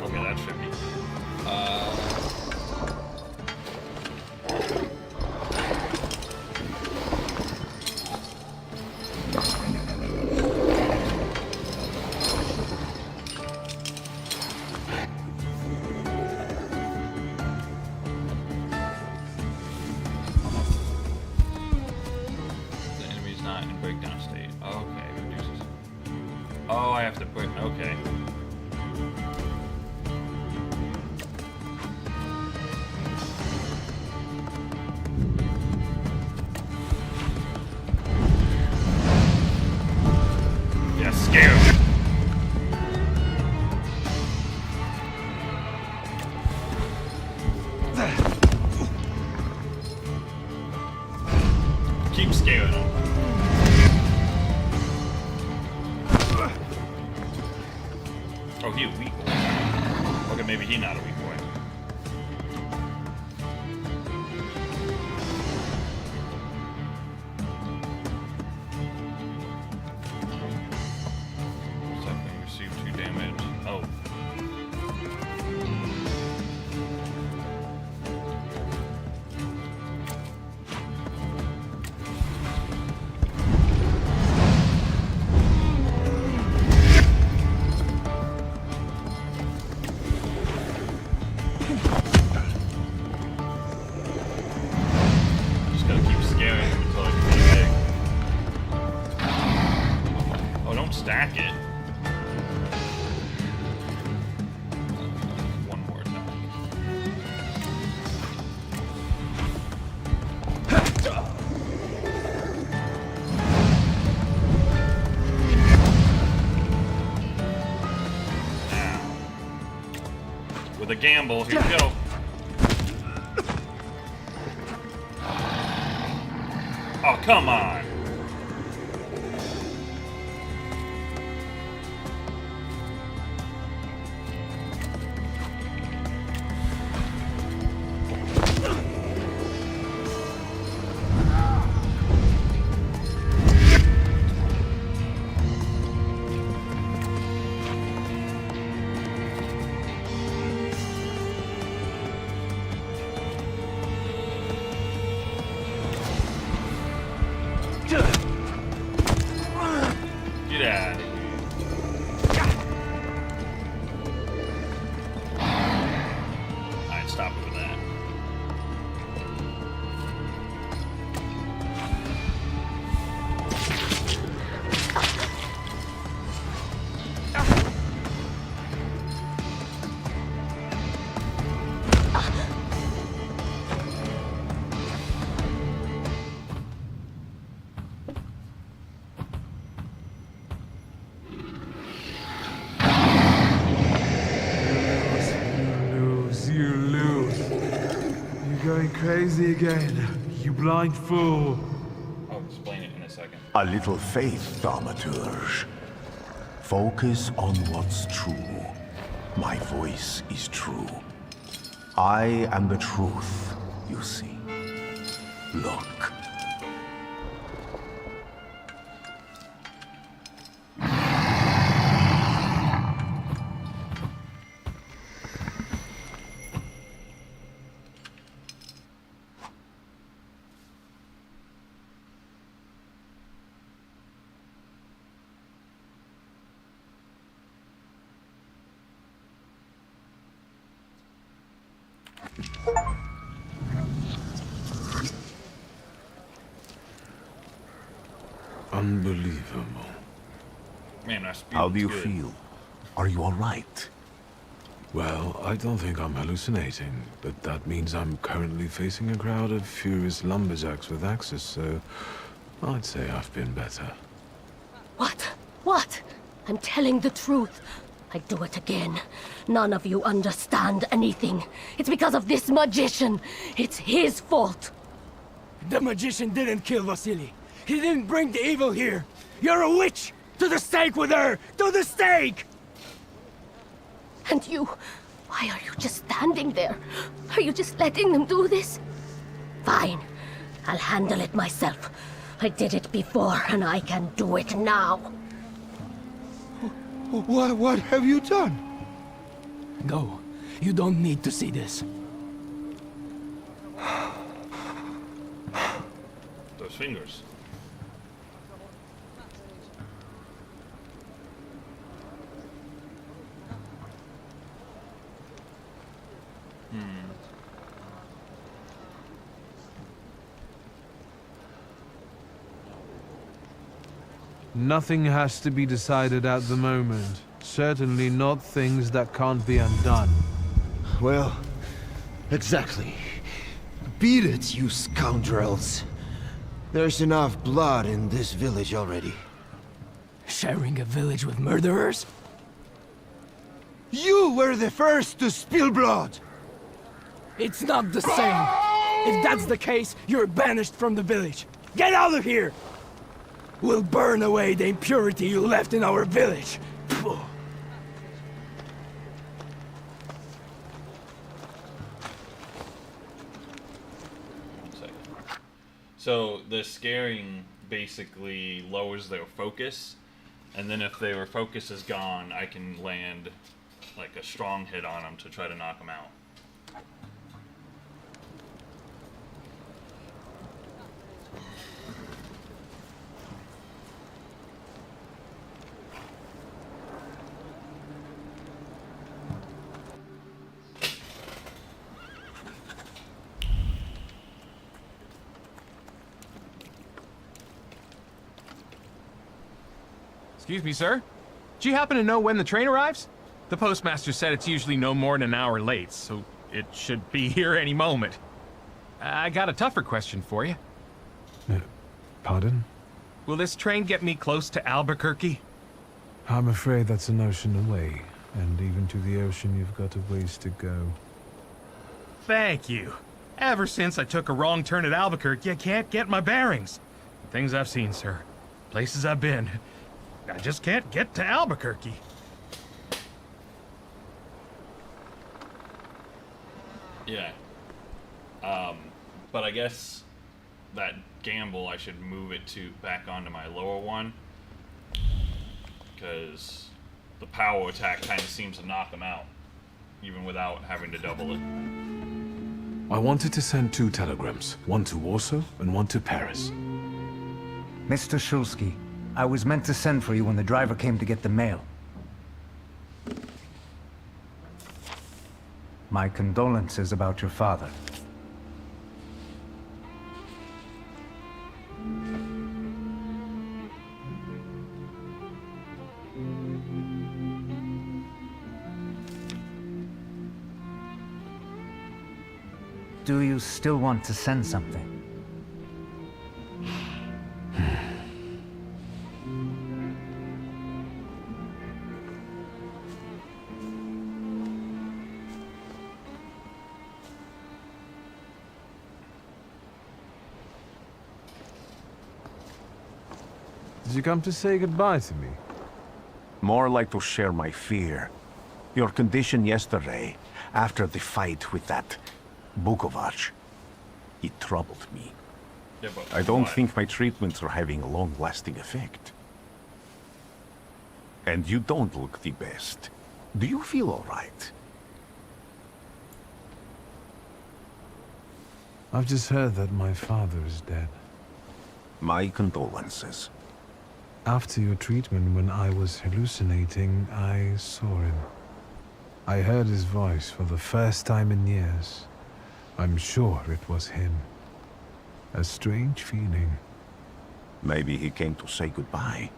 Okay, that should be. Oh, I have to put. Okay. Yeah, scare him. Keep scaring him. Oh, he a weak boy. Okay, maybe he not a weak boy. Something received 2 damage. Oh. Stack it. One more attack. Now, with a gamble, here we go. Oh, come on. Get out of here. Alright, stop it with that. Going crazy again, you blind fool. I'll explain it in a second. A little faith, Thaumaturge. Focus on what's true. My voice is true. I am the truth, you see. Look. Unbelievable. Man, that's How do you good. feel? Are you all right? Well, I don't think I'm hallucinating, but that means I'm currently facing a crowd of furious lumberjacks with axes, so I'd say I've been better. What? What? I'm telling the truth. I do it again. None of you understand anything. It's because of this magician. It's his fault. The magician didn't kill Vasily. He didn't bring the evil here. You're a witch! To the stake with her! To the stake! And you... why are you just standing there? Are you just letting them do this? Fine. I'll handle it myself. I did it before, and I can do it now. What have you done? Go. You don't need to see this. Those fingers. Nothing has to be decided at the moment. Certainly not things that can't be undone. Well, exactly. Beat it, you scoundrels. There's enough blood in this village already. Sharing a village with murderers? You were the first to spill blood! It's not the same. If that's the case, you're banished from the village. Get out of here! We'll burn away the impurity you left in our village. Phew. So the scaring basically lowers their focus, and then if their focus is gone, I can land like a strong hit on them to try to knock them out. Excuse me, sir? Do you happen to know when the train arrives? The postmaster said it's usually no more than an hour late, so it should be here any moment. I got a tougher question for you. Pardon? Will this train get me close to Albuquerque? I'm afraid that's an ocean away, and even to the ocean you've got a ways to go. Thank you. Ever since I took a wrong turn at Albuquerque, I can't get my bearings. Things I've seen, sir. Places I've been. I just can't get to Albuquerque. Yeah. But I guess that gamble, I should move it to back onto my lower one, because the power attack kind of seems to knock them out, even without having to double it. I wanted to send 2 telegrams, one to Warsaw and one to Paris. Mr. Shulsky, I was meant to send for you when the driver came to get the mail. My condolences about your father. Do you still want to send something? Did you come to say goodbye to me? More like to share my fear. Your condition yesterday, after the fight with that Bukovac, it troubled me. Yeah, but I don't why? think my treatments are having a long-lasting effect. And you don't look the best. Do you feel all right? I've just heard that my father is dead. My condolences. After your treatment, when I was hallucinating, I saw him. I heard his voice for the first time in years. I'm sure it was him. A strange feeling. Maybe he came to say goodbye.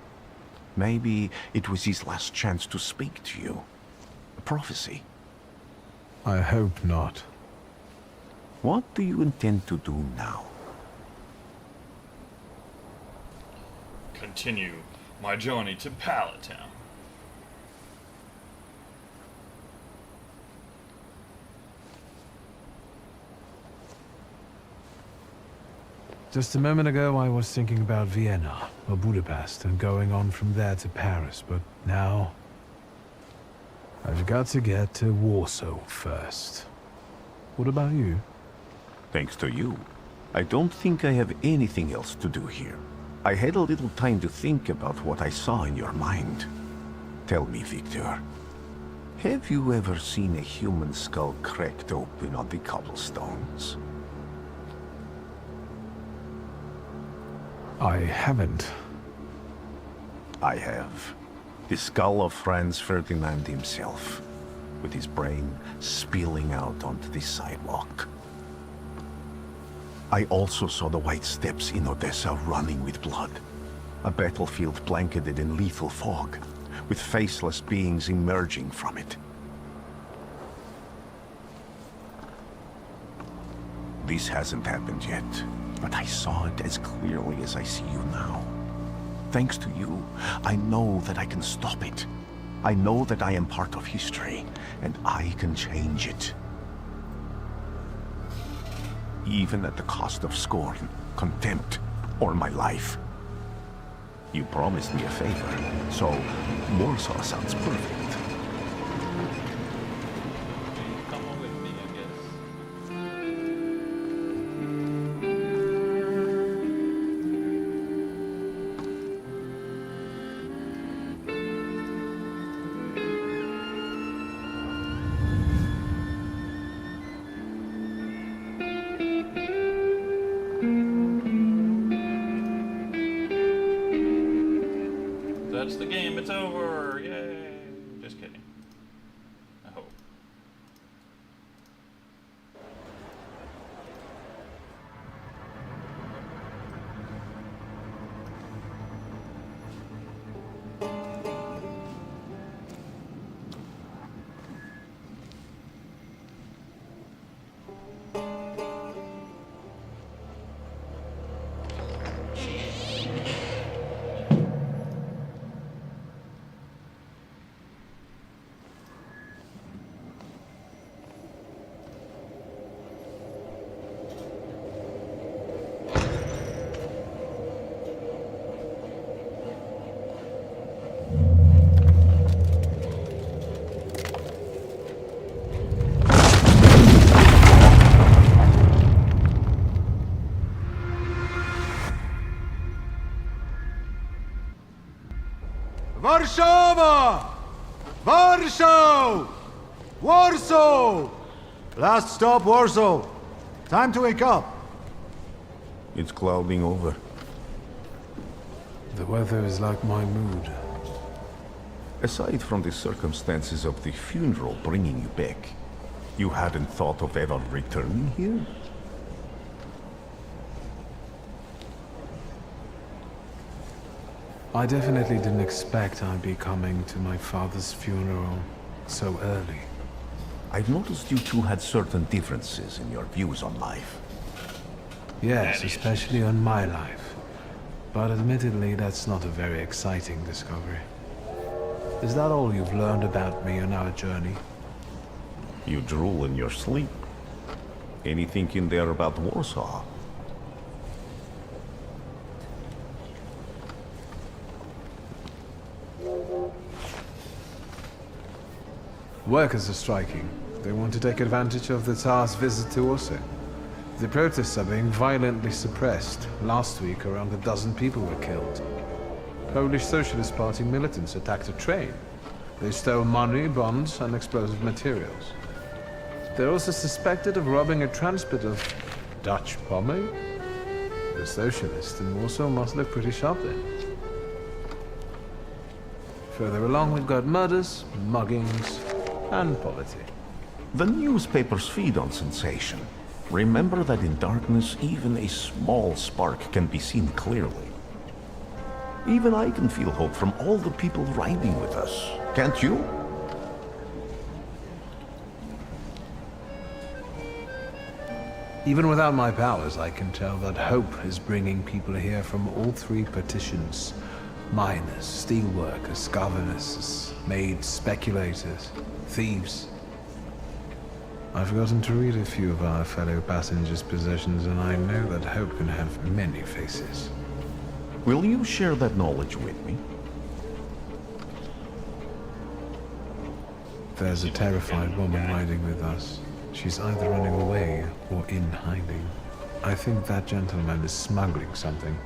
Maybe it was his last chance to speak to you. A prophecy. I hope not. What do you intend to do now? Continue my journey to Palatown. Just a moment ago, I was thinking about Vienna or Budapest and going on from there to Paris, but now I've got to get to Warsaw first. What about you? Thanks to you. I don't think I have anything else to do here. I had a little time to think about what I saw in your mind. Tell me, Victor, have you ever seen a human skull cracked open on the cobblestones? I haven't. I have. The skull of Franz Ferdinand himself, with his brain spilling out onto the sidewalk. I also saw the white steps in Odessa running with blood. A battlefield blanketed in lethal fog, with faceless beings emerging from it. This hasn't happened yet, but I saw it as clearly as I see you now. Thanks to you, I know that I can stop it. I know that I am part of history, and I can change it. Even at the cost of scorn, contempt, or my life. You promised me a favor, so Warsaw sounds perfect. Come on with me, I guess. That's the game, it's over! Yay! Just kidding. I hope. Warszawa! Warsaw! Warsaw! Last stop, Warsaw. Time to wake up. It's clouding over. The weather is like my mood. Aside from the circumstances of the funeral bringing you back, you hadn't thought of ever returning here? I definitely didn't expect I'd be coming to my father's funeral so early. I've noticed you two had certain differences in your views on life. Yes, especially on my life. But admittedly, that's not a very exciting discovery. Is that all you've learned about me on our journey? You drool in your sleep. Anything in there about Warsaw? Workers are striking. They want to take advantage of the Tsar's visit to Ursa. The protests are being violently suppressed. Last week, around a dozen people were killed. Polish Socialist Party militants attacked a train. They stole money, bonds, and explosive materials. They're also suspected of robbing a transport of Dutch pomade. The socialists in Warsaw must look pretty sharp then. Further along, we've got murders, muggings, and poverty. The newspapers feed on sensation. Remember that in darkness, even a small spark can be seen clearly. Even I can feel hope from all the people riding with us. Can't you? Even without my powers, I can tell that hope is bringing people here from all three partitions. Miners, steelworkers, governors, maids, speculators, thieves. I've gotten to read a few of our fellow passengers' possessions, and I know that hope can have many faces. Will you share that knowledge with me? There's a terrified woman riding with us. She's either running away or in hiding. I think that gentleman is smuggling something,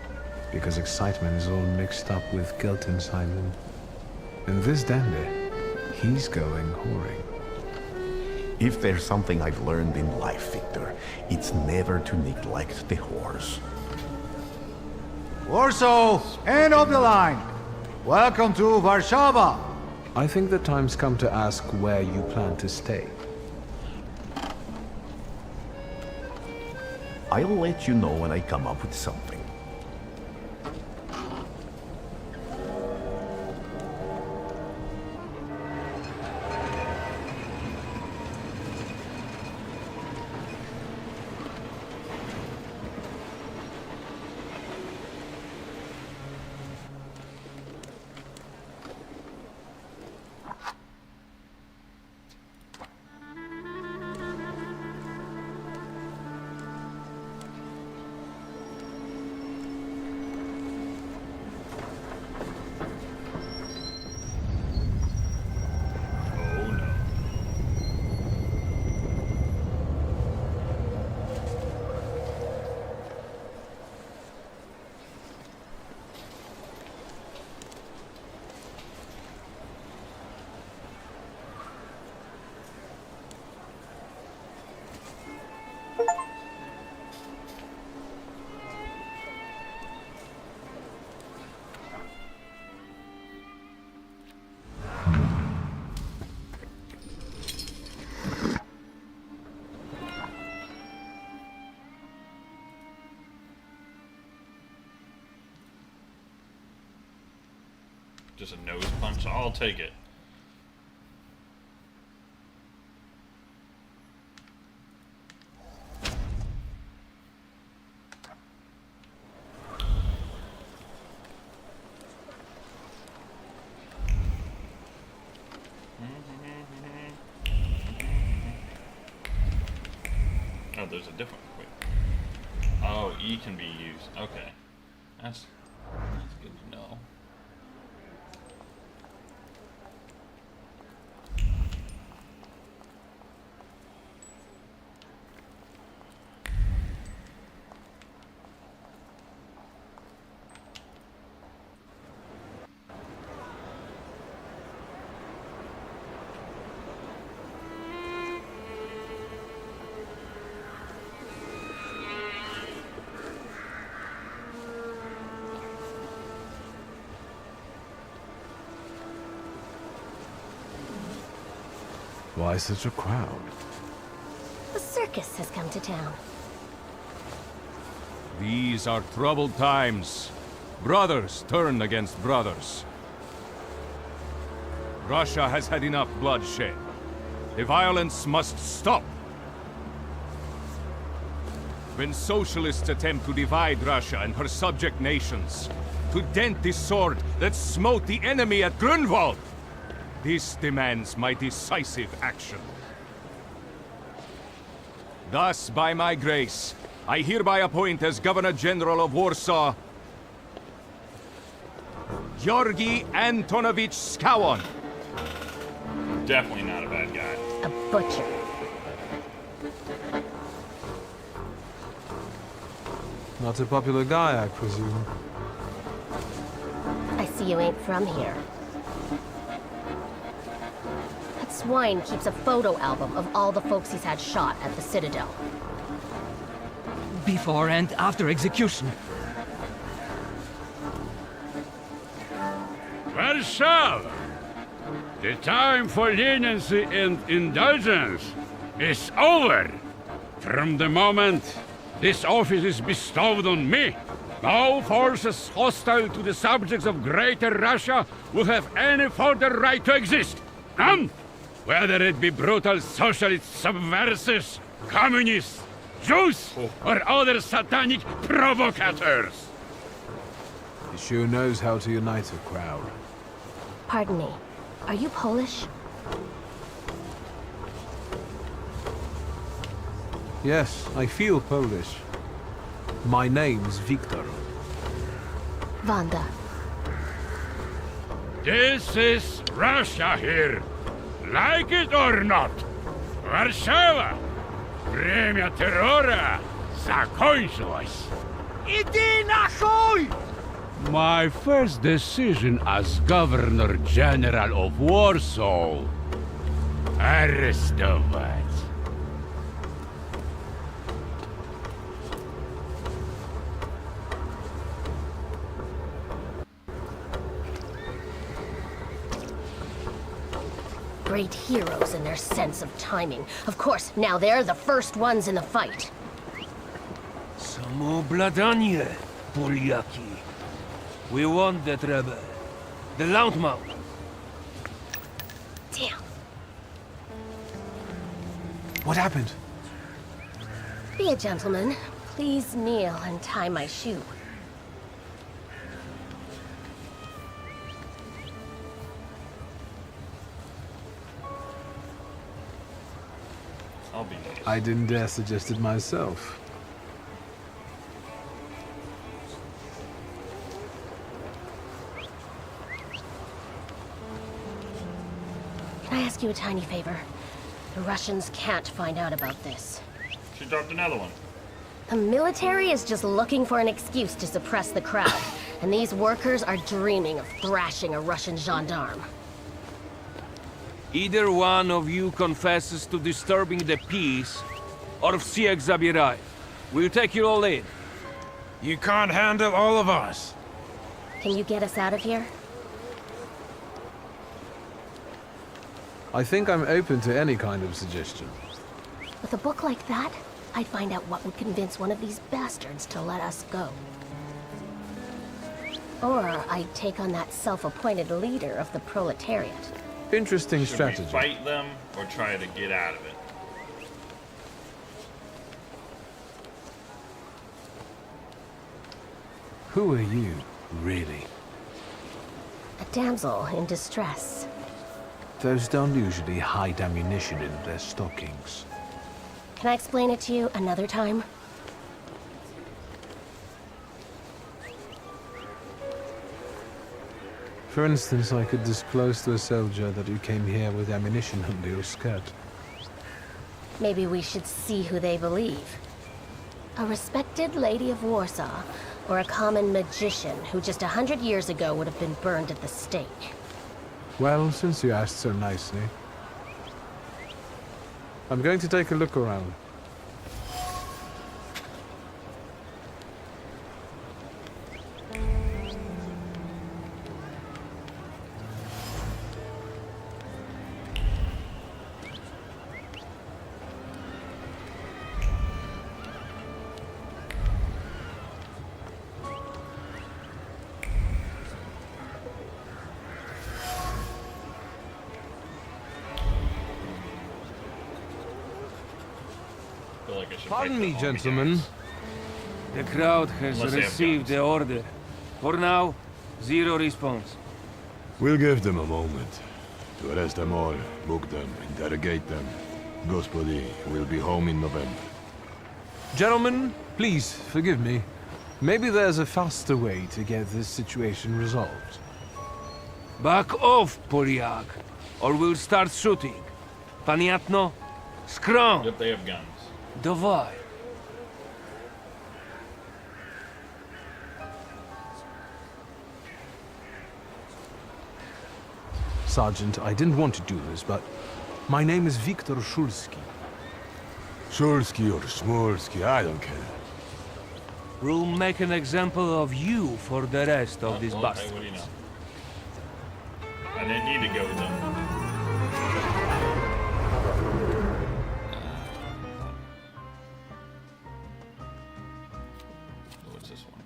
because excitement is all mixed up with guilt inside him. And this dandy, he's going whoring. If there's something I've learned in life, Victor, it's never to neglect the horse. Warsaw, end of the line. Welcome to Warszawa. I think the time's come to ask where you plan to stay. I'll let you know when I come up with something. Just a nose punch. I'll take it. Oh, there's a different. Wait. Oh, E can be used. Okay, that's good to know. Why such a crowd? A circus has come to town. These are troubled times. Brothers turn against brothers. Russia has had enough bloodshed. The violence must stop. When socialists attempt to divide Russia and her subject nations, to dent the sword that smote the enemy at Grunwald, this demands my decisive action. Thus, by my grace, I hereby appoint as Governor General of Warsaw, Georgi Antonovich Skowon. Definitely not a bad guy. A butcher. Not a popular guy, I presume. I see you ain't from here. That swine keeps a photo album of all the folks he's had shot at the Citadel. Before and after execution. Warszawa! The time for leniency and indulgence is over. From the moment this office is bestowed on me, no forces hostile to the subjects of Greater Russia will have any further right to exist. None! Whether it be brutal socialist subversives, communists, Jews, or other satanic provocators. He sure knows how to unite a crowd. Pardon me. Are you Polish? Yes, I feel Polish. My name's Victor. Wanda. This is Russia here. Like it or not. Warszawa! Время террора закончилось. Иди нахуй! My first decision as Governor General of Warsaw. Arrestować. Great heroes in their sense of timing. Of course, now they're the first ones in the fight. Samoobladanie, Poliaki. We want that rebel. The Loudmouth. Damn. What happened? Be a gentleman. Please kneel and tie my shoe. I'll be nice. I didn't dare suggest it myself. Can I ask you a tiny favor? The Russians can't find out about this. She dropped another one. The military is just looking for an excuse to suppress the crowd, and these workers are dreaming of thrashing a Russian gendarme. Either one of you confesses to disturbing the peace, or всех забирай. We'll take you all in. You can't handle all of us. Can you get us out of here? I think I'm open to any kind of suggestion. With a book like that, I'd find out what would convince one of these bastards to let us go. Or I'd take on that self-appointed leader of the proletariat. Interesting Should strategy. we fight them or try to get out of it? Who are you, really? A damsel in distress. Those don't usually hide ammunition in their stockings. Can I explain it to you another time? For instance, I could disclose to a soldier that you came here with ammunition under your skirt. Maybe we should see who they believe. A respected lady of Warsaw, or a common magician who just 100 years ago would have been burned at the stake. Well, since you asked so nicely. I'm going to take a look around. Pardon me, gentlemen. The crowd has Unless they have received the order. For now, zero response. We'll give them a moment. To arrest them all, book them, interrogate them. Gospodi will be home in November. Gentlemen, please, forgive me. Maybe there's a faster way to get this situation resolved. Back off, Polyak, or we'll start shooting. Понятно? Скром! Yep, they have guns. Давай. Sergeant, I didn't want to do this, but my name is Viktor Shulsky. Shulsky or Smolsky, I don't care. We'll make an example of you for the rest of this Well, bust. hey, what do you know? I didn't need to go with them. What's this one?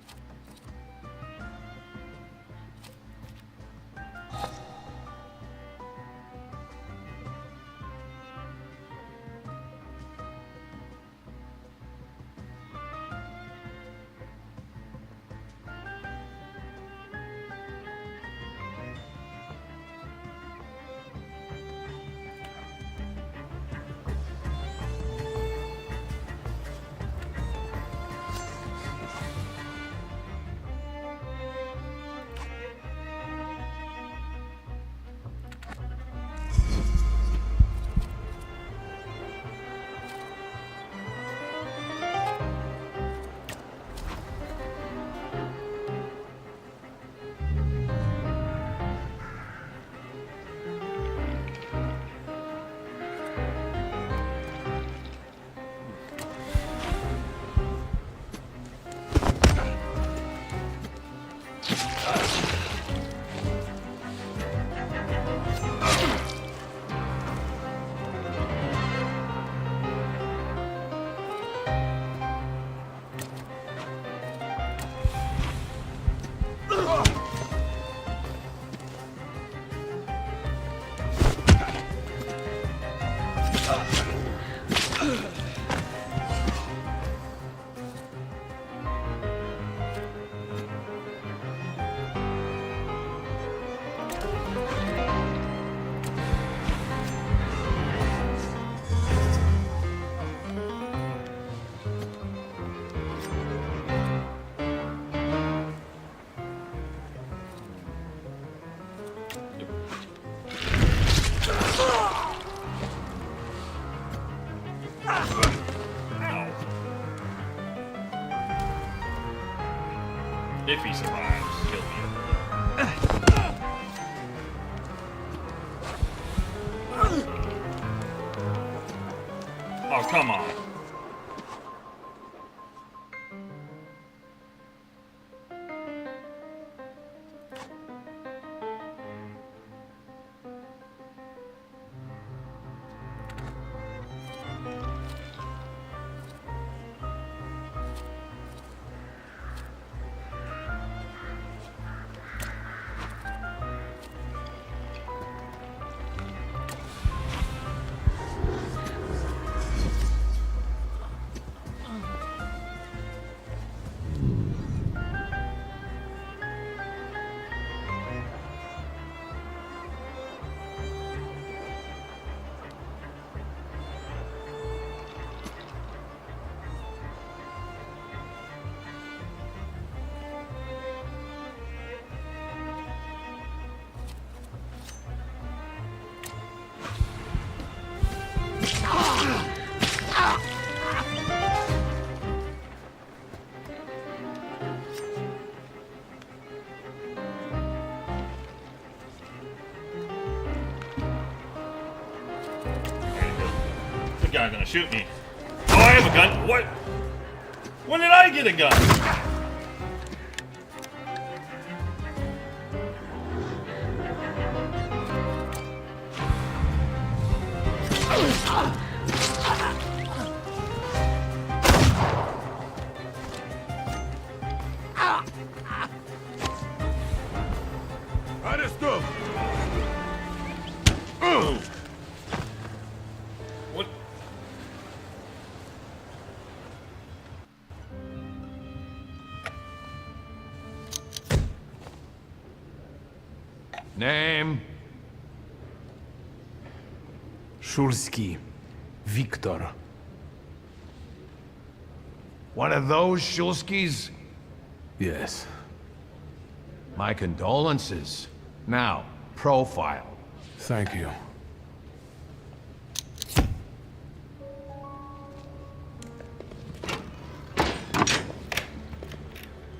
If he survives, he'll be Oh, come on. The guy's gonna shoot me. Oh, I have a gun. What? When did I get a gun? Understood. What? Name? Shulsky. Viktor. One of those Shulskys? Yes. My condolences. Now, profile. Thank you.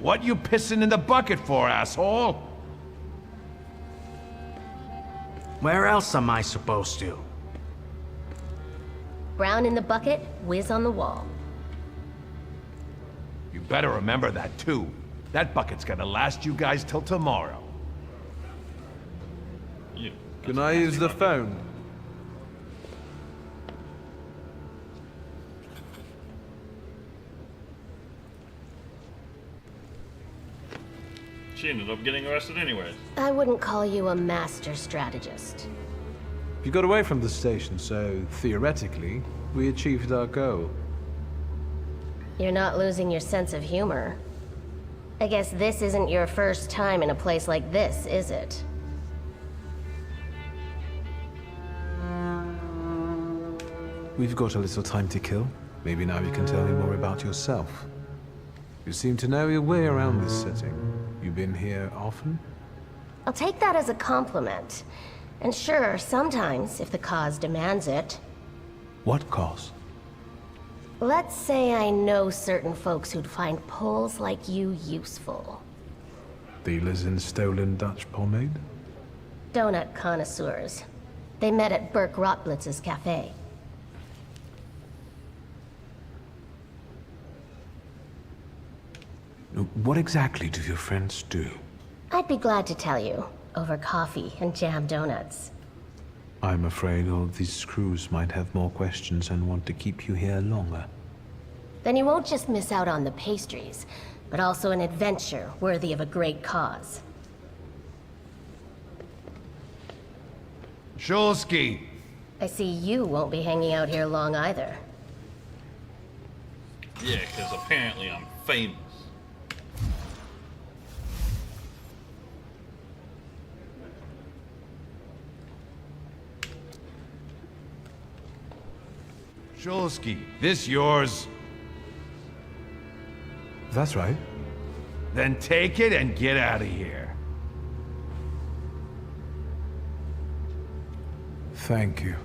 What you pissing in the bucket for, asshole? Where else am I supposed to? Brown in the bucket, whiz on the wall. You better remember that, too. That bucket's gonna last you guys till tomorrow. Can I use the phone? She ended up getting arrested anyways. I wouldn't call you a master strategist. You got away from the station, so theoretically, we achieved our goal. You're not losing your sense of humor. I guess this isn't your first time in a place like this, is it? We've got a little time to kill. Maybe now you can tell me more about yourself. You seem to know your way around this setting. You been here often? I'll take that as a compliment. And sure, sometimes, if the cause demands it. What cause? Let's say I know certain folks who'd find poles like you useful. Dealers in stolen Dutch pomade? Donut connoisseurs. They met at Burke Rotblitz's cafe. What exactly do your friends do? I'd be glad to tell you, over coffee and jam donuts. I'm afraid all these crews might have more questions and want to keep you here longer. Then you won't just miss out on the pastries, but also an adventure worthy of a great cause. Shulsky! I see you won't be hanging out here long either. Yeah, because apparently I'm famous. Shulsky, this yours? That's right. Then take it and get out of here. Thank you.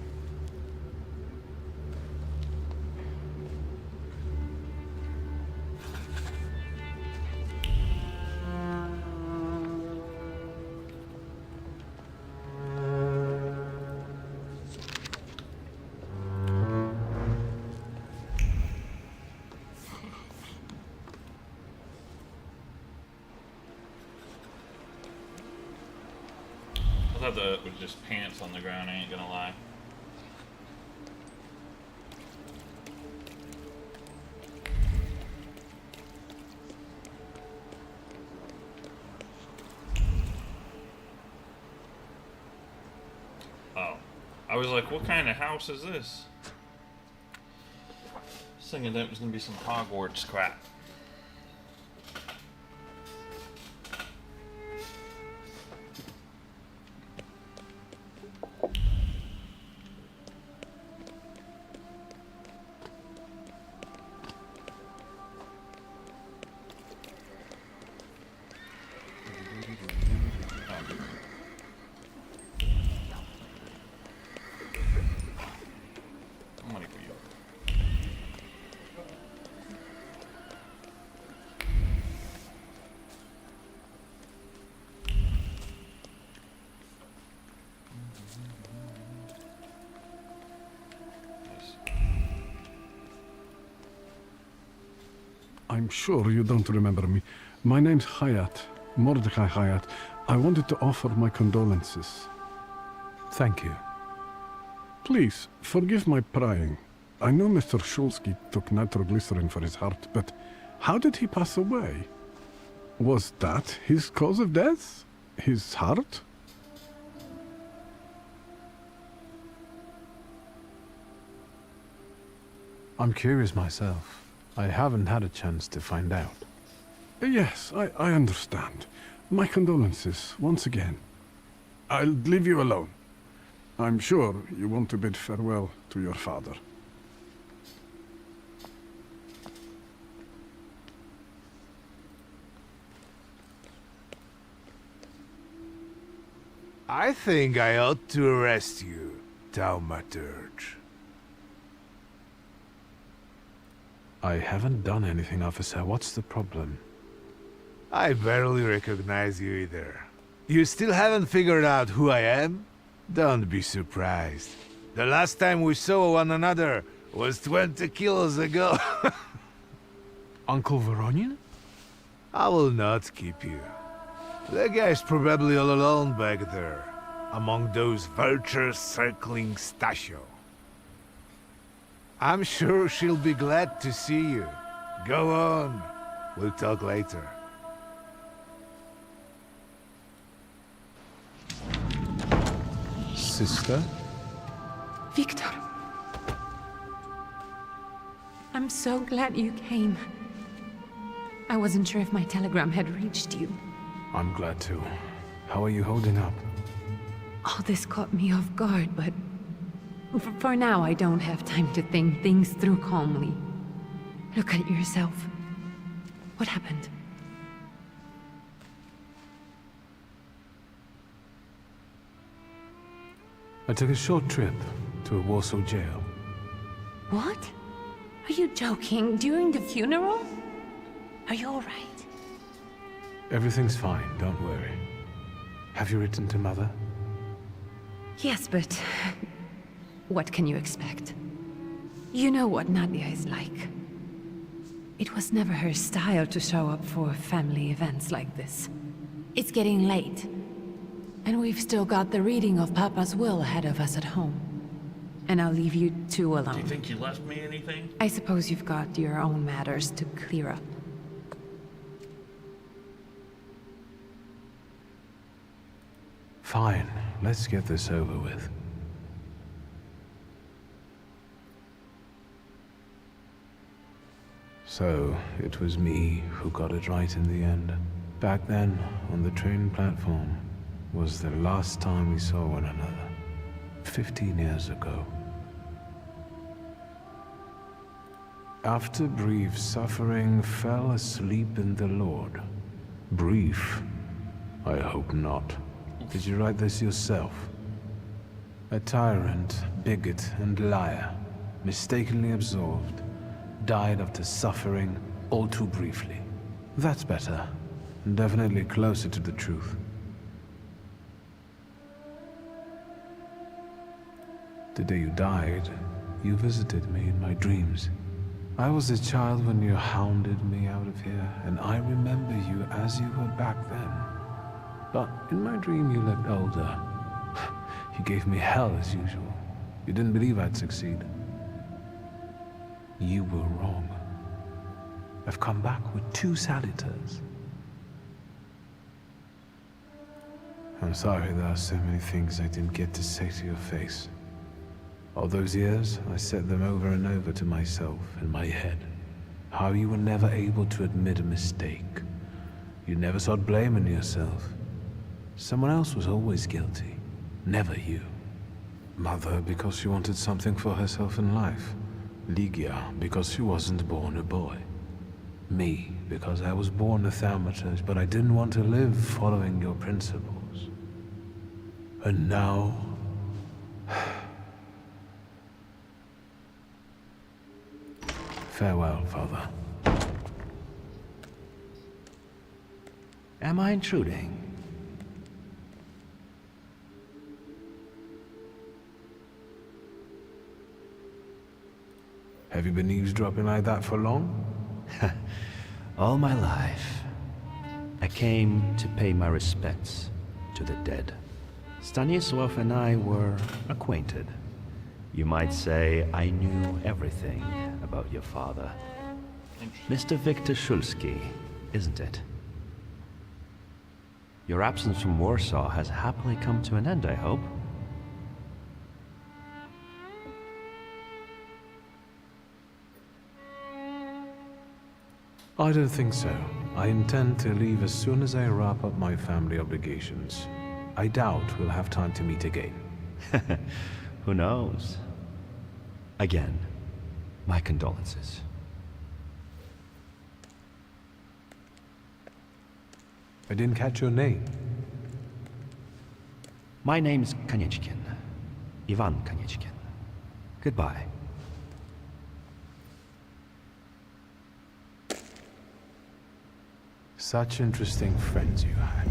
I thought that was just pants on the ground, I ain't gonna lie. Oh. I was like, what kind of house is this? I was thinking that was gonna be some Hogwarts crap. Money for you. I'm sure you don't remember me. My name's Hayat, Mordecai Hayat. I wanted to offer my condolences. Thank you. Please, forgive my prying. I know Mr. Shulsky took nitroglycerin for his heart, but how did he pass away? Was that his cause of death? His heart? I'm curious myself. I haven't had a chance to find out. Yes, I understand. My condolences, once again. I'll leave you alone. I'm sure you want to bid farewell to your father. I think I ought to arrest you, Thaumaturge. I haven't done anything, officer. What's the problem? I barely recognize you either. You still haven't figured out who I am? Don't be surprised. The last time we saw one another was 20 kilos ago. Uncle Voronian? I will not keep you. The guy's probably all alone back there, among those vultures circling Stasio. I'm sure she'll be glad to see you. Go on. We'll talk later. Sister? Victor. I'm so glad you came. I wasn't sure if my telegram had reached you. I'm glad too. How are you holding up? All this caught me off guard, but for now I don't have time to think things through calmly. Look at yourself. What happened? I took a short trip to a Warsaw jail. What? Are you joking? During the funeral? Are you all right? Everything's fine, don't worry. Have you written to Mother? Yes, but what can you expect? You know what Nadia is like. It was never her style to show up for family events like this. It's getting late, and we've still got the reading of Papa's will ahead of us at home. And I'll leave you two alone. Do you think you left me anything? I suppose you've got your own matters to clear up. Fine, let's get this over with. So, it was me who got it right in the end. Back then, on the train platform, was the last time we saw one another. 15 years ago. After brief suffering, fell asleep in the Lord. Brief? I hope not. Did you write this yourself? A tyrant, bigot, and liar, mistakenly absolved, died after suffering all too briefly. That's better. Definitely closer to the truth. The day you died, you visited me in my dreams. I was a child when you hounded me out of here, and I remember you as you were back then. But in my dream you looked older. You gave me hell as usual. You didn't believe I'd succeed. You were wrong. I've come back with 2 salutars. I'm sorry there are so many things I didn't get to say to your face. All those years, I said them over and over to myself in my head. How you were never able to admit a mistake. You never sought blame in yourself. Someone else was always guilty, never you. Mother because she wanted something for herself in life. Ligia because she wasn't born a boy. Me because I was born a thaumaturge, but I didn't want to live following your principles. And now... Farewell, Father. Am I intruding? Have you been eavesdropping like that for long? All my life. I came to pay my respects to the dead. Stanisław and I were acquainted. You might say I knew everything about your father. Mr. Victor Szulski, isn't it? Your absence from Warsaw has happily come to an end, I hope. I don't think so. I intend to leave as soon as I wrap up my family obligations. I doubt we'll have time to meet again. Who knows? Again, my condolences. I didn't catch your name. My name's Kanieczkin. Ivan Kanieczkin. Goodbye. Such interesting friends you had.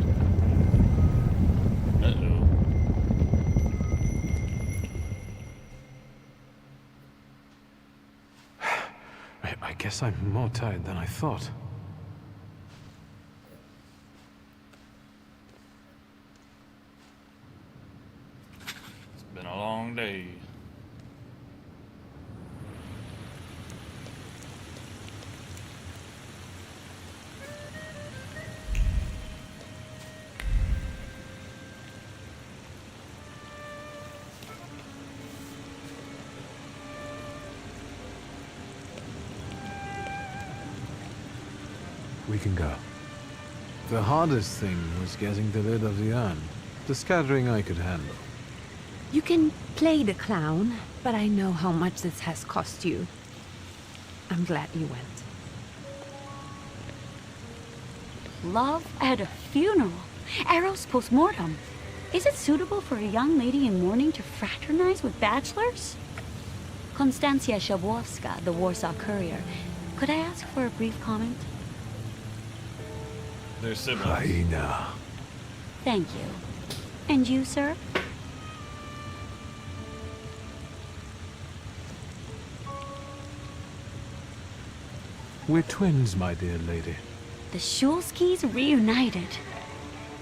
Uh-oh. I guess I'm more tired than I thought. It's been a long day. We can go. The hardest thing was getting the lid of the urn. The scattering I could handle. You can play the clown, but I know how much this has cost you. I'm glad you went. Love at a funeral. Arrows post-mortem. Is it suitable for a young lady in mourning to fraternize with bachelors? Konstancja Shabwowska, the Warsaw Courier. Could I ask for a brief comment? They're siblings. Hyena. Thank you. And you, sir? We're twins, my dear lady. The Shulskis reunited.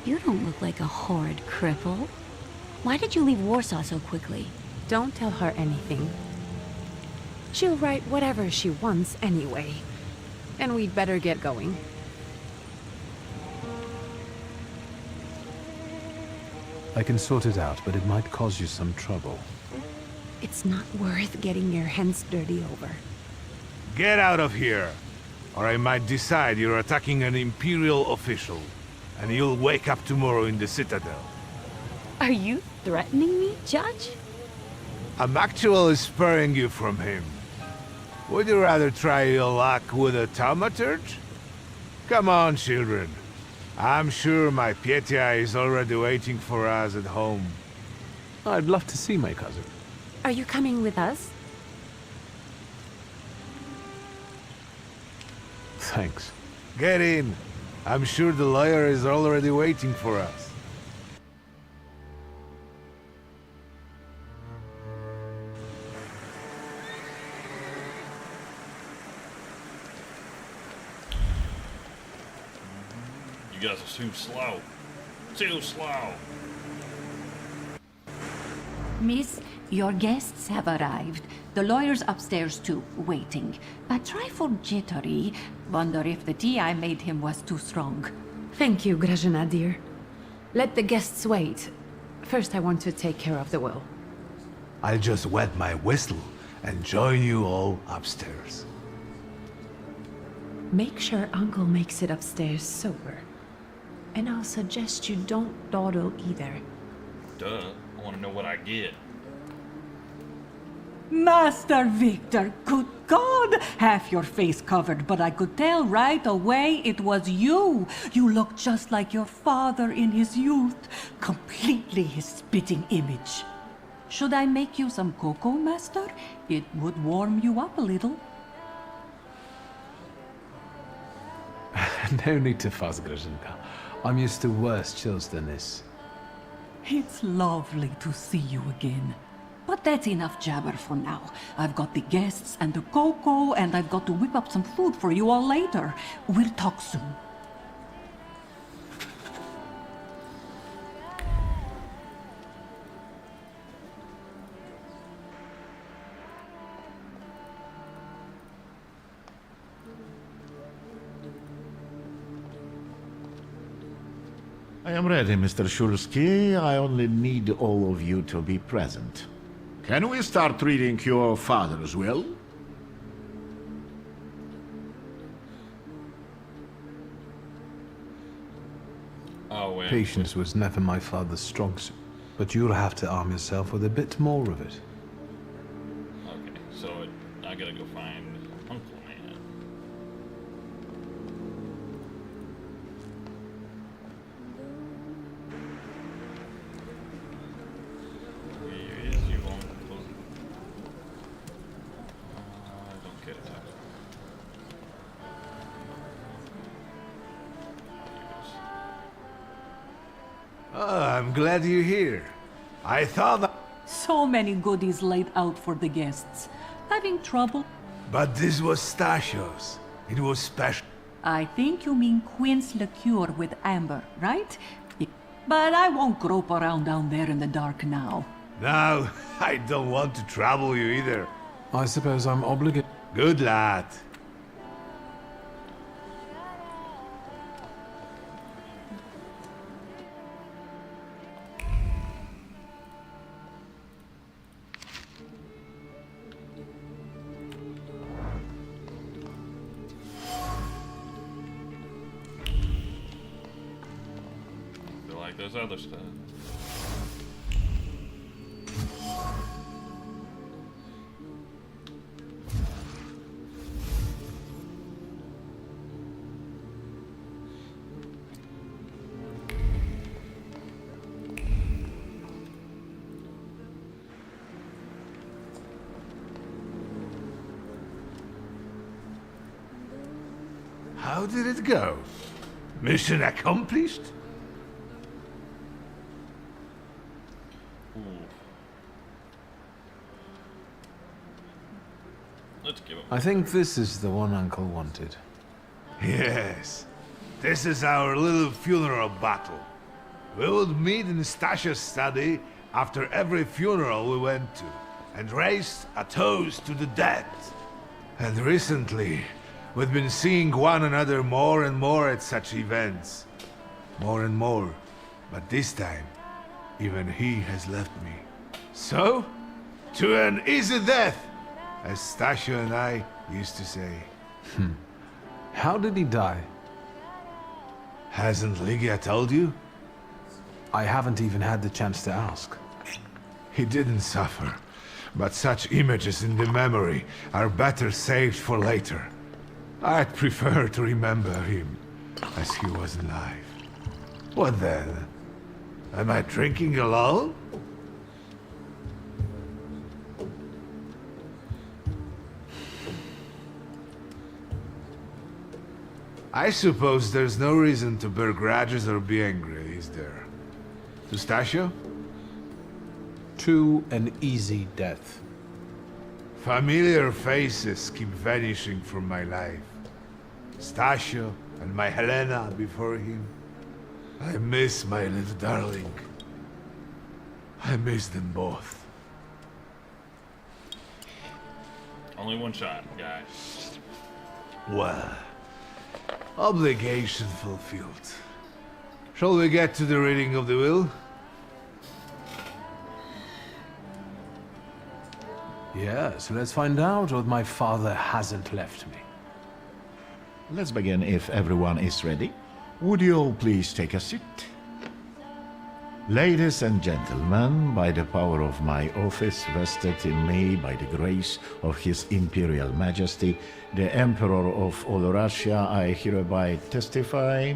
You don't look like a horrid cripple. Why did you leave Warsaw so quickly? Don't tell her anything. She'll write whatever she wants anyway. And we'd better get going. I can sort it out, but it might cause you some trouble. It's not worth getting your hands dirty over. Get out of here, or I might decide you're attacking an Imperial official, and you'll wake up tomorrow in the Citadel. Are you threatening me, Judge? I'm actually spurring you from him. Would you rather try your luck with a thaumaturge? Come on, children. I'm sure my Pietia is already waiting for us at home. I'd love to see my cousin. Are you coming with us? Thanks. Get in. I'm sure the lawyer is already waiting for us. You guys are too slow. Too slow. Miss, your guests have arrived. The lawyer's upstairs too, waiting. A trifle jittery. Wonder if the tea I made him was too strong. Thank you, Grażyna dear. Let the guests wait. First I want to take care of the will. I'll just wet my whistle and join you all upstairs. Make sure Uncle makes it upstairs sober. And I'll suggest you don't dawdle either. Duh. I want to know what I get. Master Victor, good God! Half your face covered, but I could tell right away it was you. You look just like your father in his youth. Completely his spitting image. Should I make you some cocoa, Master? It would warm you up a little. No need to fuss, Grażynka. I'm used to worse chills than this. It's lovely to see you again. But that's enough jabber for now. I've got the guests and the cocoa, and I've got to whip up some food for you all later. We'll talk soon. I am ready, Mr. Shulsky. I only need all of you to be present. Can we start reading your father's will? Oh, wait. Patience was never my father's strong suit, but you'll have to arm yourself with a bit more of it. Okay, so I gotta go find Uncle Man. Where is your uncle? I don't care. Oh, I'm glad you're here. I thought that... So many goodies laid out for the guests. Having trouble? But this was Stasio's. It was special. I think you mean Quint's liqueur with amber, right? But I won't grope around down there in the dark now. No, I don't want to trouble you either. I suppose I'm obligated. Good lad. Like those other stuff. How did it go? Mission accomplished? Let's give him. I think this is the one Uncle wanted. Yes. This is our little funeral battle. We would meet in Stasha's study after every funeral we went to, and raise a toast to the dead. And recently, we've been seeing one another more and more at such events. More and more. But this time, even he has left me. So, to an easy death, as Stasha and I used to say. How did he die? Hasn't Ligia told you? I haven't even had the chance to ask. He didn't suffer, but such images in the memory are better saved for later. I'd prefer to remember him as he was alive. What then? Am I drinking alone? I suppose there's no reason to bear grudges or be angry, is there? Stasio? To an easy death. Familiar faces keep vanishing from my life. Stasio and my Helena before him. I miss my little darling. I miss them both. Only one shot, guys. Well, obligation fulfilled. Shall we get to the reading of the will? Yes, let's find out what my father hasn't left me. Let's begin if everyone is ready. Would you all please take a seat? Ladies and gentlemen, by the power of my office vested in me by the grace of His Imperial Majesty, the Emperor of all Russia, I hereby testify.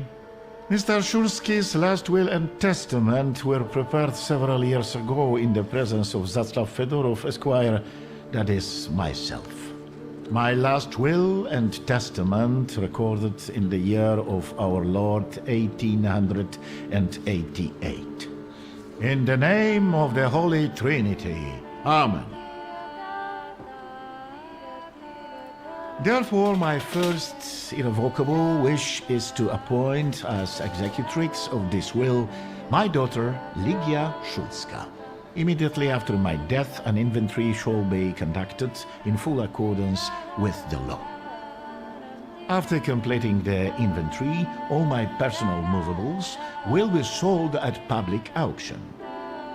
Mr. Shulski's last will and testament were prepared several years ago in the presence of Zaslav Fedorov, Esquire, that is, myself. My last will and testament recorded in the year of our Lord 1888. In the name of the Holy Trinity. Amen. Therefore, my first irrevocable wish is to appoint as executrix of this will my daughter, Ligia Szulska. Immediately after my death, an inventory shall be conducted in full accordance with the law. After completing the inventory, all my personal movables will be sold at public auction.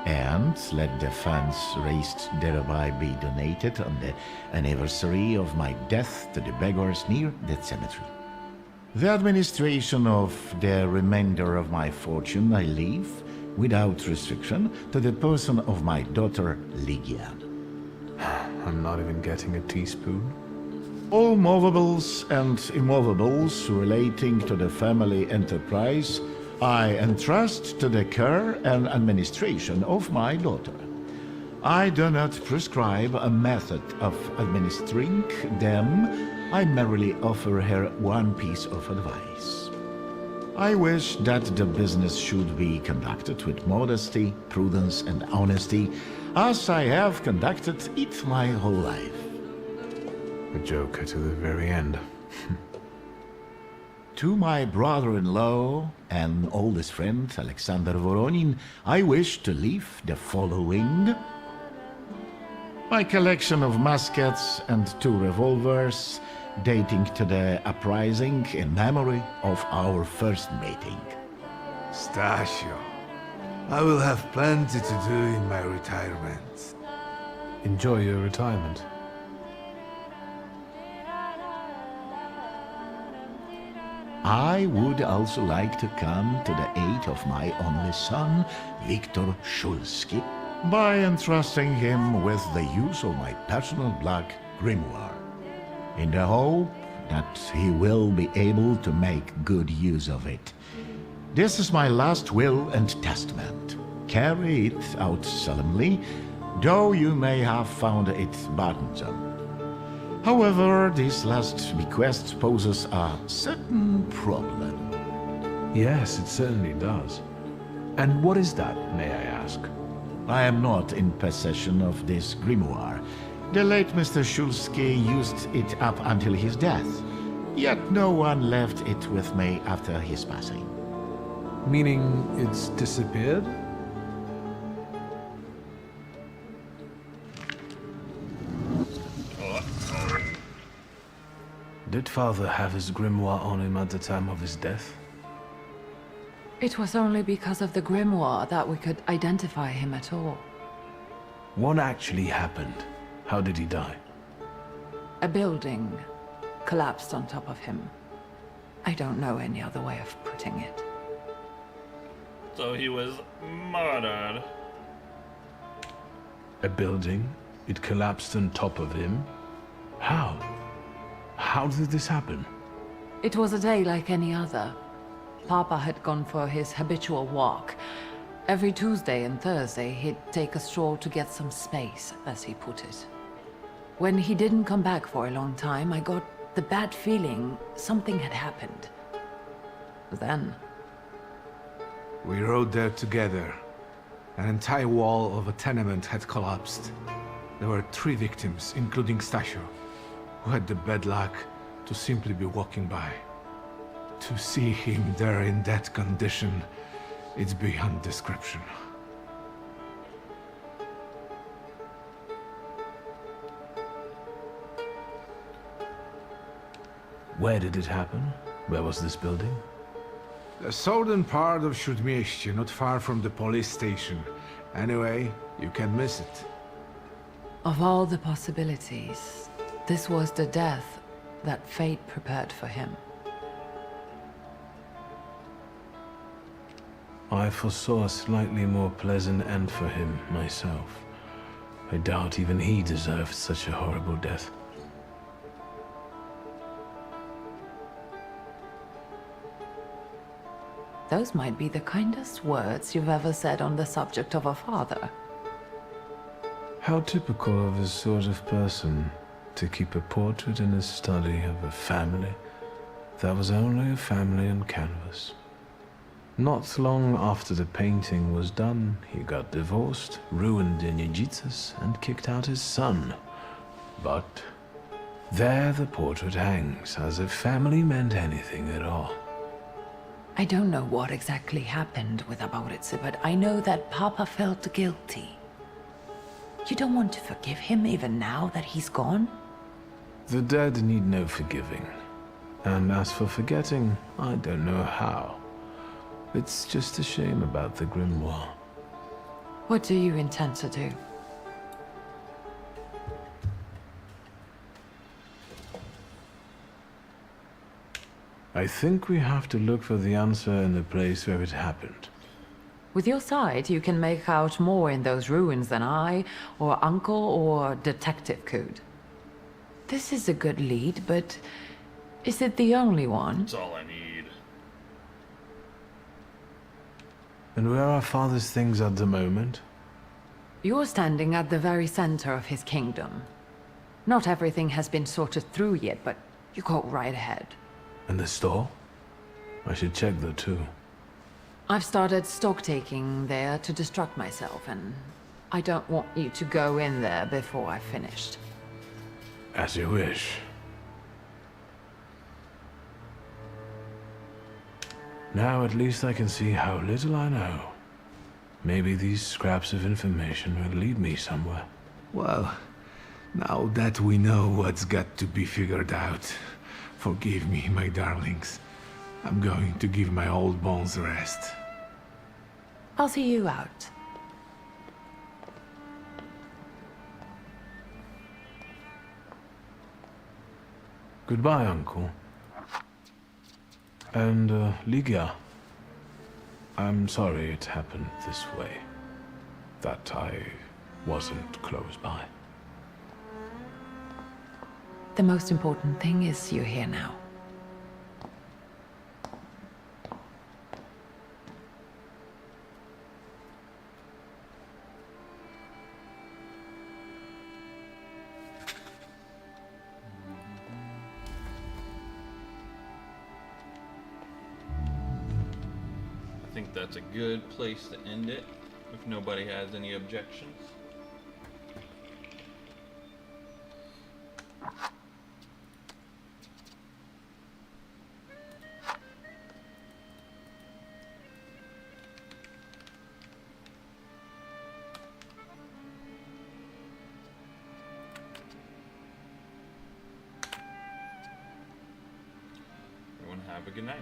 And let the funds raised thereby be donated on the anniversary of my death to the beggars near that cemetery. The administration of the remainder of my fortune I leave, without restriction, to the person of my daughter, Ligia. I'm not even getting a teaspoon. All movables and immovables relating to the family enterprise I entrust to the care and administration of my daughter. I do not prescribe a method of administering them. I merely offer her one piece of advice. I wish that the business should be conducted with modesty, prudence, and honesty, as I have conducted it my whole life. A joker to the very end. To my brother-in-law and oldest friend, Alexander Voronin, I wish to leave the following: my collection of muskets and 2 revolvers, dating to the uprising in memory of our first meeting. Stasio, I will have plenty to do in my retirement. Enjoy your retirement. I would also like to come to the aid of my only son, Viktor Shulsky, by entrusting him with the use of my personal black grimoire, in the hope that he will be able to make good use of it. This is my last will and testament. Carry it out solemnly, though you may have found it burdensome. However, this last bequest poses a certain problem. Yes, it certainly does. And what is that, may I ask? I am not in possession of this grimoire. The late Mr. Shulsky used it up until his death, yet no one left it with me after his passing. Meaning it's disappeared? Did father have his grimoire on him at the time of his death? It was only because of the grimoire that we could identify him at all. What actually happened? How did he die? A building collapsed on top of him. I don't know any other way of putting it. So he was murdered. A building? It collapsed on top of him? How? How did this happen? It was a day like any other. Papa had gone for his habitual walk. Every Tuesday and Thursday, he'd take a stroll to get some space, as he put it. When he didn't come back for a long time, I got the bad feeling something had happened. Then... We rode there together. An entire wall of a tenement had collapsed. There were 3 victims, including Stasio, who had the bad luck to simply be walking by. To see him there in that condition, it's beyond description. Where did it happen? Where was this building? The southern part of Śródmieście, not far from the police station. Anyway, you can miss it. Of all the possibilities, this was the death that fate prepared for him. I foresaw a slightly more pleasant end for him, myself. I doubt even he deserved such a horrible death. Those might be the kindest words you've ever said on the subject of a father. How typical of his sort of person to keep a portrait in his study of a family that was only a family on canvas. Not long after the painting was done, he got divorced, ruined Nijitas, and kicked out his son. But there the portrait hangs, as if family meant anything at all. I don't know what exactly happened with Aboritse, but I know that Papa felt guilty. You don't want to forgive him even now that he's gone? The dead need no forgiving. And as for forgetting, I don't know how. It's just a shame about the grimoire. What do you intend to do? I think we have to look for the answer in the place where it happened. With your sight, you can make out more in those ruins than I, or Uncle, or Detective could. This is a good lead, but is it the only one? That's all I need. And where are Father's things at the moment? You're standing at the very center of his kingdom. Not everything has been sorted through yet, but you go right ahead. And the store? I should check that too. I've started stock taking there to distract myself, and I don't want you to go in there before I've finished. As you wish. Now at least I can see how little I know. Maybe these scraps of information will lead me somewhere. Well, now that we know what's got to be figured out, forgive me, my darlings. I'm going to give my old bones a rest. I'll see you out. Goodbye, Uncle. And, Ligia. I'm sorry it happened this way. That I wasn't close by. The most important thing is you're here now. I think that's a good place to end it, if nobody has any objections. Everyone have a good night.